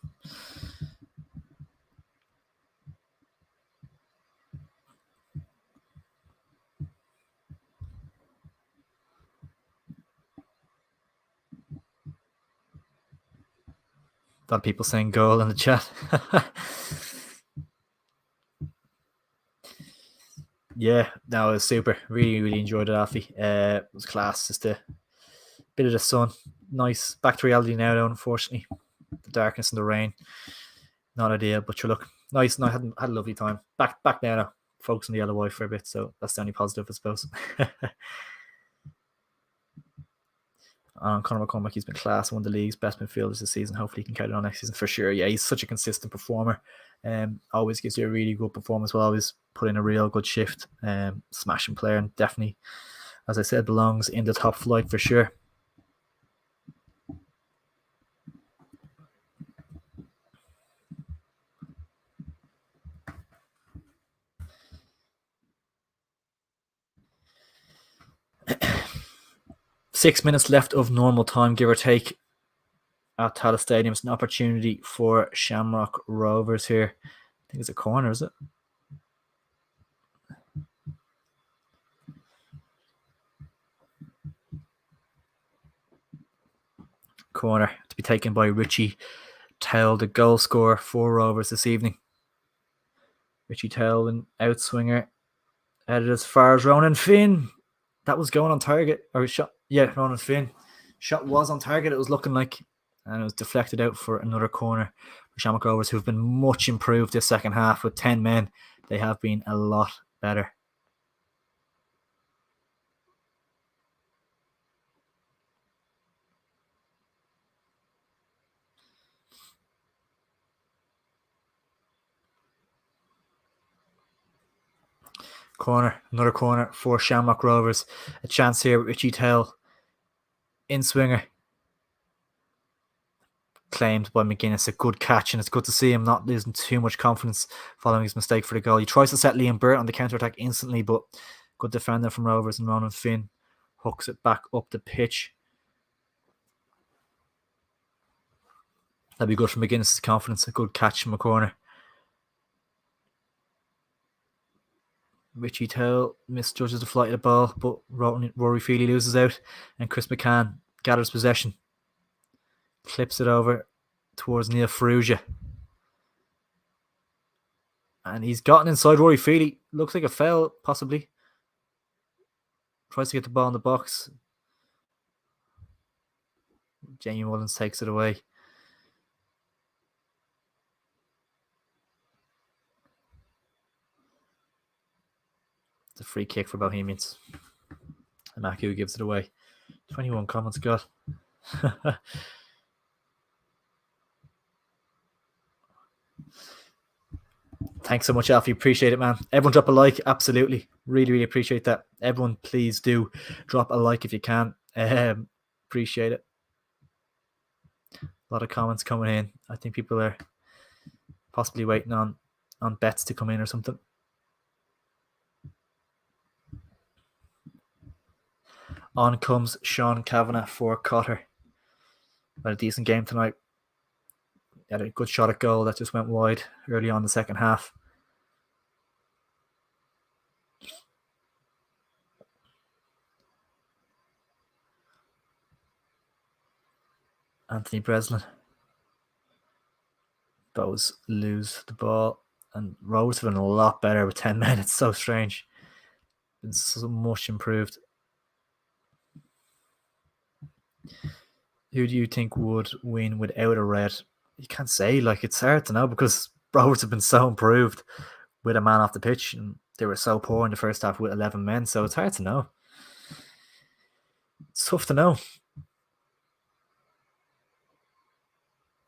A lot of people saying goal in the chat. Yeah, no, it was super. Really, really enjoyed it, Alfie. It was class. Just a bit of the sun. Nice. Back to reality now, though, unfortunately. The darkness and the rain. Not ideal, but you look nice. And I had a lovely time. Back now, focus on the LOI for a bit. So that's the only positive, I suppose. Conor McCormack, he's been class, one of the league's best midfielders this season. Hopefully he can carry it on next season for sure. Yeah, he's such a consistent performer. Always gives you a really good performance. Will always put in a real good shift. Smashing player, and definitely, as I said, belongs in the top flight for sure. Six minutes left of normal time, give or take, at Tallaght Stadium. It's an opportunity for Shamrock Rovers here. I think it's a corner, is it? Corner to be taken by Richie Towell, the goal scorer for Rovers this evening. Richie Towell, an outswinger, headed as far as Ronan Finn. That was going on target, or shot. Yeah, Ronan Finn. Shot was on target, it was looking like, and it was deflected out for another corner for Shamrock Rovers, who've been much improved this second half with 10 men. They have been a lot better. Corner, another corner for Shamrock Rovers. A chance here with Richie Towell. In swinger. Claimed by McGuinness. A good catch, and it's good to see him not losing too much confidence following his mistake for the goal. He tries to set Liam Burt on the counter-attack instantly, but good defender from Rovers, and Ronan Finn hooks it back up the pitch. That'd be good for McGuinness's confidence. A good catch from a corner. Richie Towell misjudges the flight of the ball, but Rory Feely loses out, and Chris McCann gathers possession. Clips it over towards Neil Ferrugia. And he's gotten inside Rory Feely. Looks like a foul, possibly. Tries to get the ball in the box. Jamie Mullins takes it away. It's a free kick for Bohemians. Maku gives it away. 21 comments got. Thanks so much, Alfie. Appreciate it, man. Everyone drop a like. Absolutely. Really, really appreciate that. Everyone, please do drop a like if you can. Appreciate it. A lot of comments coming in. I think people are possibly waiting on bets to come in or something. On comes Sean Kavanagh for Cotter. Had a decent game tonight. Had a good shot at goal that just went wide early on in the second half. Anthony Breslin. Bows lose the ball. And Rovers have been a lot better with 10 men. It's so strange. It's so much improved. Who do you think would win without a red? You can't say. It's hard to know because Rovers have been so improved with a man off the pitch, and they were so poor in the first half with 11 men, so it's hard to know. It's tough to know.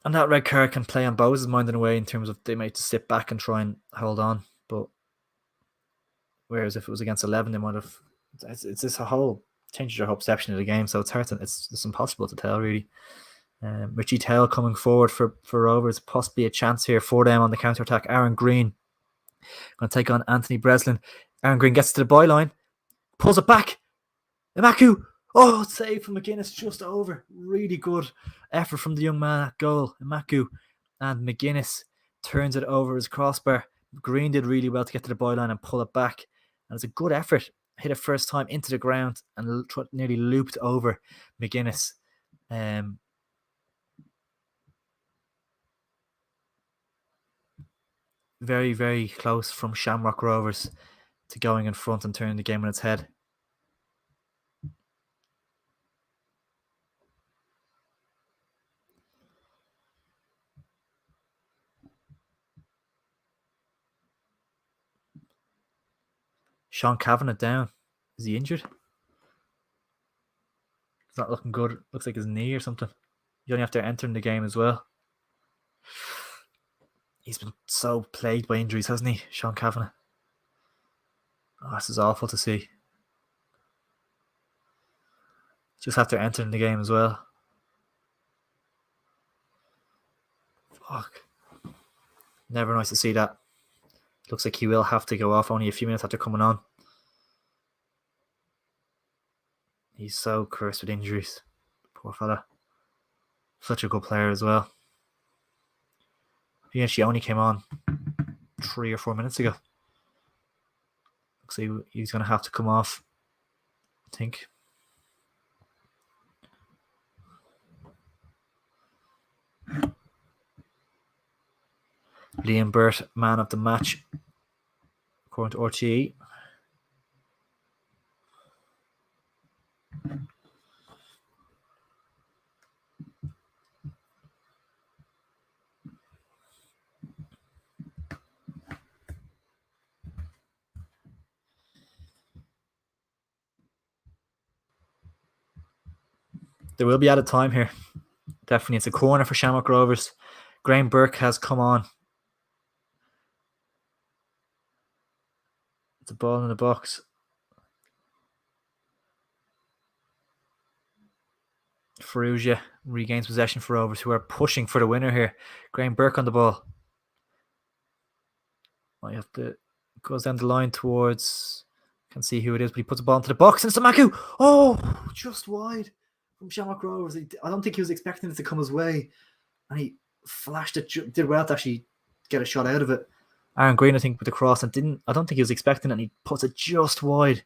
And that red card can play on Bowes' mind in a way in terms of they might just sit back and try and hold on. But whereas if it was against 11, they might have... It's just a whole... changes your whole perception of the game, so it's hard to... It's impossible to tell, really. Richie Tell coming forward for Rovers. Possibly a chance here for them on the counter-attack. Aaron Green going to take on Anthony Breslin. Aaron Green gets to the byline. Pulls it back. Imaku. Oh, save from McGuinness just over. Really good effort from the young man at goal. Imaku. And McGuinness turns it over his crossbar. Green did really well to get to the byline and pull it back. And it's a good effort. Hit it first time into the ground and nearly looped over McGuinness. Very, very close from Shamrock Rovers to going in front and turning the game on its head. Sean Kavanagh down. Is he injured? It's not looking good. Looks like his knee or something. You only have to enter in the game as well. He's been so plagued by injuries, hasn't he, Sean Kavanagh? Oh, this is awful to see. Just have to enter in the game as well. Fuck. Never nice to see that. Looks like he will have to go off only a few minutes after coming on. He's so cursed with injuries. Poor fella. Such a good player as well. He actually only came on 3 or 4 minutes ago. Looks like he's going to have to come off, I think. Liam Burt, man of the match, according to RTE. There will be added time here. Definitely. It's a corner for Shamrock Rovers. Graham Burke has come on. It's a ball in the box. Ferrugia regains possession for Rovers, who are pushing for the winner here. Graham Burke on the ball. I have to... Goes down the line towards... Can't see who it is, but he puts the ball into the box. And it's Maku. Oh, just wide from Shamrock Rovers. I don't think he was expecting it to come his way. And he flashed it. Did well to actually get a shot out of it. Aaron Green, I think, with the cross. And I don't think he was expecting it. And he puts it just wide.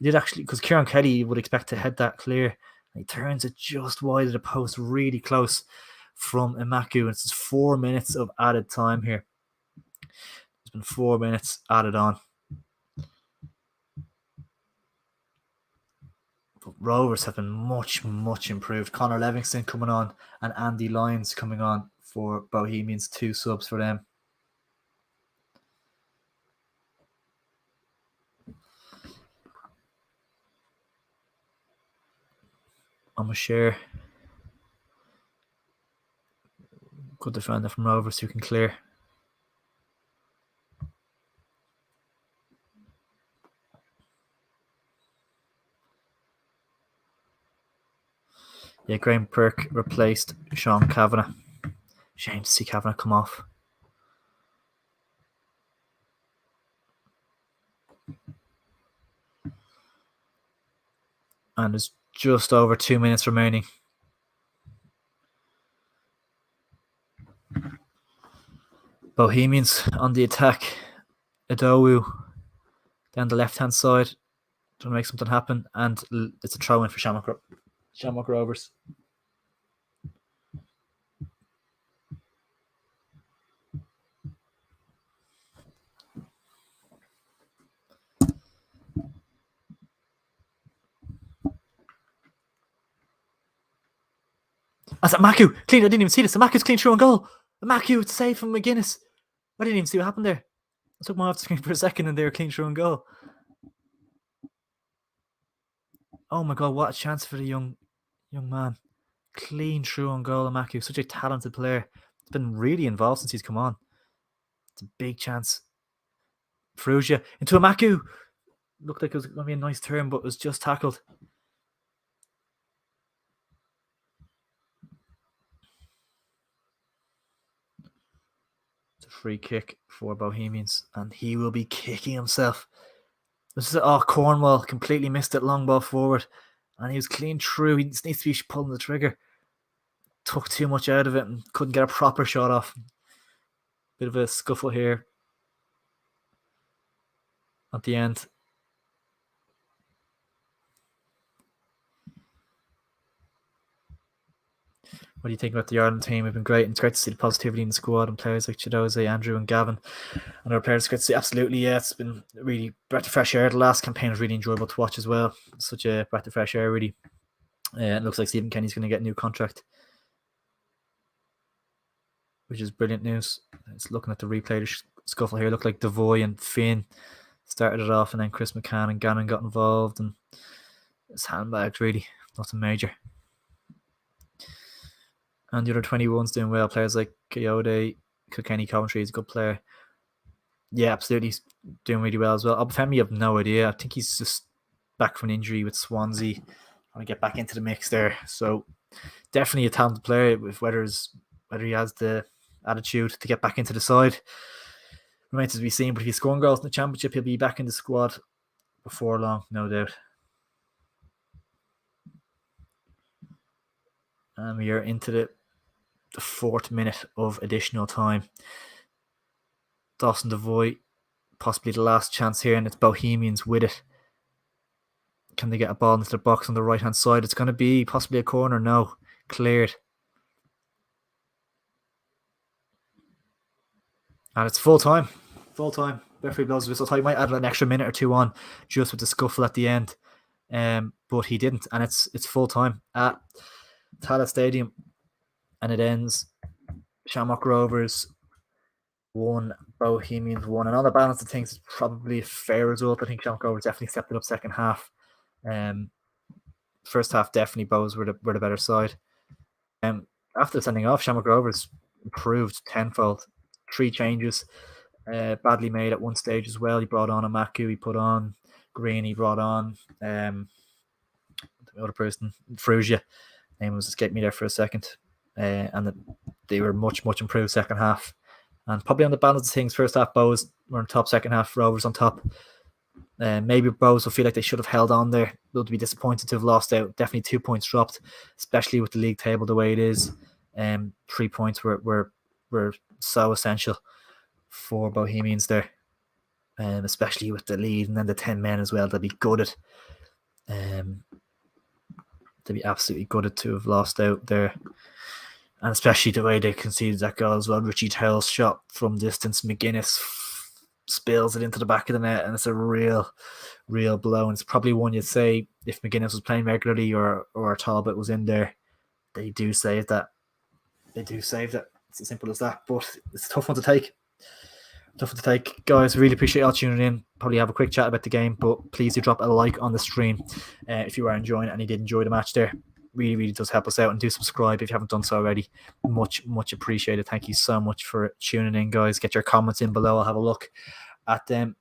He did actually... Because Kieran Kelly would expect to head that clear. And he turns it just wide of the post. Really close from Imaku. And it's just 4 minutes of added time here. There's been 4 minutes added on. But Rovers have been much, much improved. Connor Livingston coming on and Andy Lyons coming on for Bohemians. 2 subs for them. I'm a share. Good defender from Rovers who can clear. Yeah, Graham Burke replaced Sean Kavanagh. Shame to see Kavanagh come off. And there's just over 2 minutes remaining. Bohemians on the attack. Adowu down the left-hand side, trying to make something happen, and it's a throw-in for Shamrock Rovers. That's at Maku. Clean. I didn't even see this. The Maku's clean through on goal. The Maku, it's saved from McGuinness. I didn't even see what happened there. I took my off the screen for a second and they were clean through on goal. Oh my god, what a chance for the young man. Clean through on goal, Maku. Such a talented player. He's been really involved since he's come on. It's a big chance. Frugia into a Maku. Looked like it was going to be a nice turn, but it was just tackled. It's a free kick for Bohemians, and he will be kicking himself. This is Cornwall completely missed it. Long ball forward, and he was clean through. He just needs to be pulling the trigger. Took too much out of it and couldn't get a proper shot off. Bit of a scuffle here at the end. What do you think about the Ireland team? We've been great, and it's great to see the positivity in the squad and players like Chidoze, Andrew and Gavin and our players. It's great to see. Absolutely, yeah. It's been really breath of fresh air. The last campaign was really enjoyable to watch as well. Such a breath of fresh air, really. It looks like Stephen Kenny's going to get a new contract, which is brilliant news. It's looking at the replay, the scuffle here. Looked like Devoy and Finn started it off, and then Chris McCann and Gannon got involved, and it's handbagged, really. Nothing major. And the other 21's doing well. Players like Coyote, Kilkenny, Coventry is a good player. Yeah, absolutely. He's doing really well as well. Obafemi, I have no idea. I think he's just back from an injury with Swansea. Trying to get back into the mix there. So definitely a talented player, with whether he has the attitude to get back into the side remains to be seen. But if he's scoring goals in the Championship, he'll be back in the squad before long, no doubt. And we are into the 4th minute of additional time. Dawson Devoy, possibly the last chance here, and it's Bohemians with it. Can they get a ball into the box on the right hand side? It's going to be possibly a corner. No, cleared. And it's full time. Full time. Referee blows the whistle. So he might add an extra minute or two on just with the scuffle at the end. But he didn't. And it's full time at Tallaght Stadium. And it ends Shamrock Rovers 1, Bohemians 1. And on the balance of things, it's probably a fair result. I think Shamrock Rovers definitely stepped it up second half. First half, definitely Bows were the better side. After sending off, Shamrock Rovers improved tenfold. 3 changes, badly made at one stage as well. He brought on Amaku, he put on Green, he brought on the other person, Frugia. Name was escaped me there for a second. And they were much, much improved second half. And probably on the balance of things, first half Bows were on top, second half Rovers on top. Maybe Bows will feel like they should have held on there. They'll be disappointed to have lost out. Definitely 2 points dropped, especially with the league table the way it is. 3 points were so essential for Bohemians there, especially with the lead and then the 10 men as well. They'll be gutted. They'll be absolutely gutted to have lost out there. And especially the way they conceded that goal as well. Richie Tell's shot from distance. McGuinness spills it into the back of the net, and it's a real blow. And it's probably one you'd say if McGuinness was playing regularly or Talbot was in there, they do save that. It's as simple as that. But it's a tough one to take. Guys, really appreciate y'all tuning in. Probably have a quick chat about the game, but please do drop a like on the stream if you are enjoying it and you did enjoy the match there. Really does help us out, and do subscribe if you haven't done so already. Much appreciated. Thank you so much for tuning in, guys. Get your comments in below. I'll have a look at them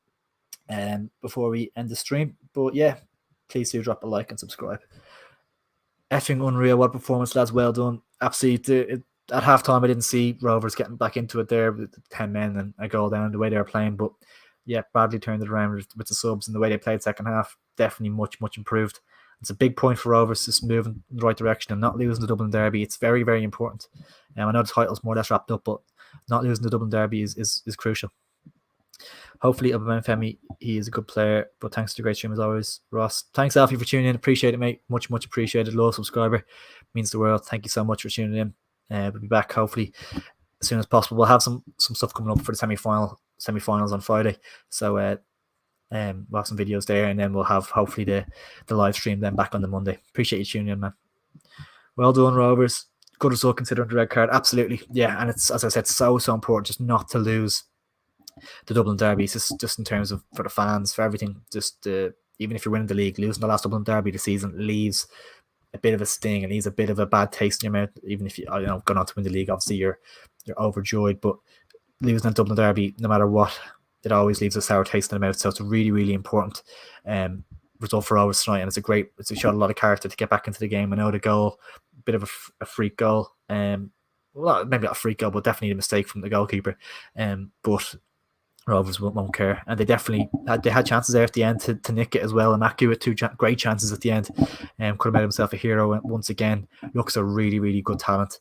before we end the stream. But yeah, please do drop a like and subscribe. Effing unreal. What performance, lads. Well done. Absolutely. At halftime, I didn't see Rovers getting back into it there with 10 men and a goal down the way they were playing. But yeah, Bradley turned it around with the subs and the way they played second half. Definitely much improved. It's a big point for Rovers, just moving in the right direction and not losing the Dublin Derby. It's very important. I know the title's more or less wrapped up, but not losing the Dublin Derby is crucial. Hopefully, Femi, he is a good player. But thanks to the great stream as always, Ross. Thanks, Alfie, for tuning in. Appreciate it, mate. Much appreciated. Loyal subscriber. Means the world. Thank you so much for tuning in. We'll be back hopefully as soon as possible. We'll have some stuff coming up for the semi-finals on Friday. So we'll have some videos there, and then we'll have hopefully the live stream then back on the Monday. Appreciate you tuning in, man. Well done, Rovers. Good result considering the red card. Absolutely. Yeah, and it's, as I said, so important just not to lose the Dublin Derby. It's just in terms of for the fans, for everything. Just even if you're winning the league, losing the last Dublin Derby this season leaves a bit of a sting and leaves a bit of a bad taste in your mouth. Even if you gone on to win the league, obviously you're overjoyed, but losing the Dublin Derby, no matter what, it always leaves a sour taste in the mouth. So it's a really important result for Rovers tonight, and it's showed a lot of character to get back into the game. I know the goal, a bit of a freak goal, well, maybe not a freak goal, but definitely a mistake from the goalkeeper. But Rovers won't care, and they definitely had chances there at the end to nick it as well. And Maku with two great chances at the end, could have made himself a hero once again. Looks a really good talent.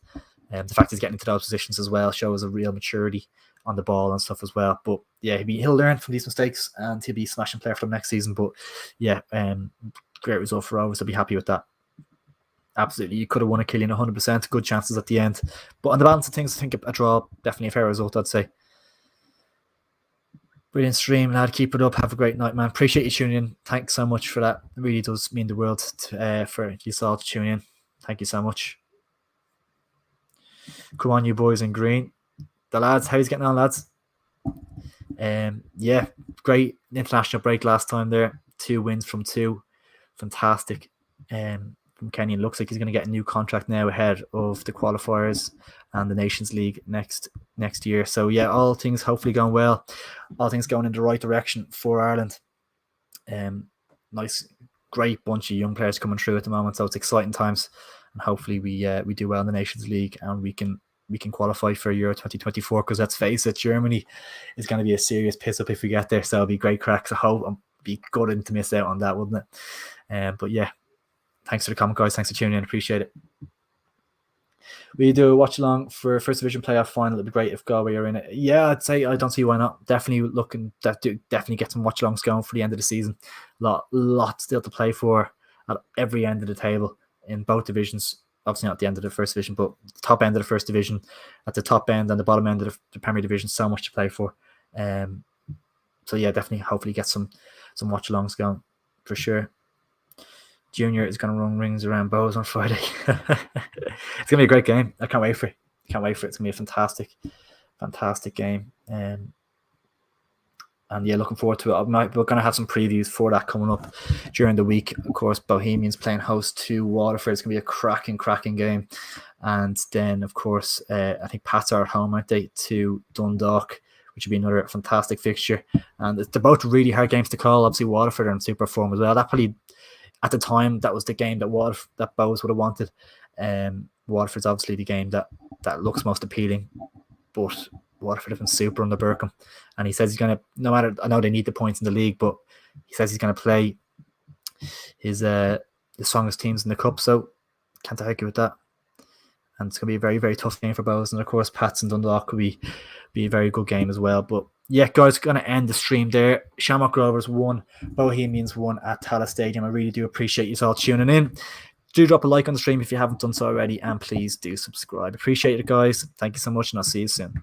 The fact he's getting into those positions as well shows a real maturity on the ball and stuff as well. But yeah, he'll learn from these mistakes and he'll be smashing player for them next season. But yeah, great result for Rovers. I'll be happy with that. Absolutely, you could have won a Killian 100%. Good chances at the end, but on the balance of things, I think a draw definitely a fair result, I'd say. Brilliant stream, lad. Keep it up. Have a great night, man. Appreciate you tuning in. Thanks so much for that. It really does mean the world for you all to tune in. Thank you so much. Come on, you boys in green. The lads, how's getting on, lads? Yeah, great international break last time there. 2 wins from 2. Fantastic. From Kenyon. Looks like he's going to get a new contract now ahead of the qualifiers and the Nations League next year. So yeah, all things hopefully going well. All things going in the right direction for Ireland. Nice, great bunch of young players coming through at the moment. So it's exciting times, and hopefully we do well in the Nations League and we can qualify for Euro 2024. Because let's face it, Germany is going to be a serious piss up if we get there. So it'll be great crack. So hope it'd be good to miss out on that, wouldn't it? But yeah. Thanks for the comment, guys. Thanks for tuning in. Appreciate it. We do a watch along for First Division playoff final. It'd be great if Galway are in it. Yeah, I'd say I don't see why not. Definitely definitely get some watch alongs going for the end of the season. Lot still to play for at every end of the table in both divisions. Obviously not at the end of the First Division, but the top end of the First Division, at the top end and the bottom end of the Premier Division. So much to play for. So yeah, definitely hopefully get some watch alongs going for sure. Junior is going to run rings around Bows on Friday. It's going to be a great game. I can't wait for it. It's going to be a fantastic game. And yeah, looking forward to it. We're going to have some previews for that coming up during the week. Of course, Bohemians playing host to Waterford. It's going to be a cracking game. And then, of course, I think Pats are at home, aren't they, to Dundalk, which would be another fantastic fixture. And they're both really hard games to call. Obviously, Waterford are in super form as well. That probably, at the time, that was the game that Bows would have wanted. Waterford's obviously the game that looks most appealing, but Waterford have been super under Burkham, and he says he's going to, no matter, I know they need the points in the league, but he says he's going to play his strongest teams in the cup, so can't argue with that. And it's going to be a very, very tough game for Bows, and of course Pats and Dundalk could be a very good game as well. But yeah, guys, going to end the stream there. Shamrock Rovers won, Bohemians won at Tallaght Stadium. I really do appreciate you all tuning in. Do drop a like on the stream if you haven't done so already, and please do subscribe. Appreciate it, guys. Thank you so much, and I'll see you soon.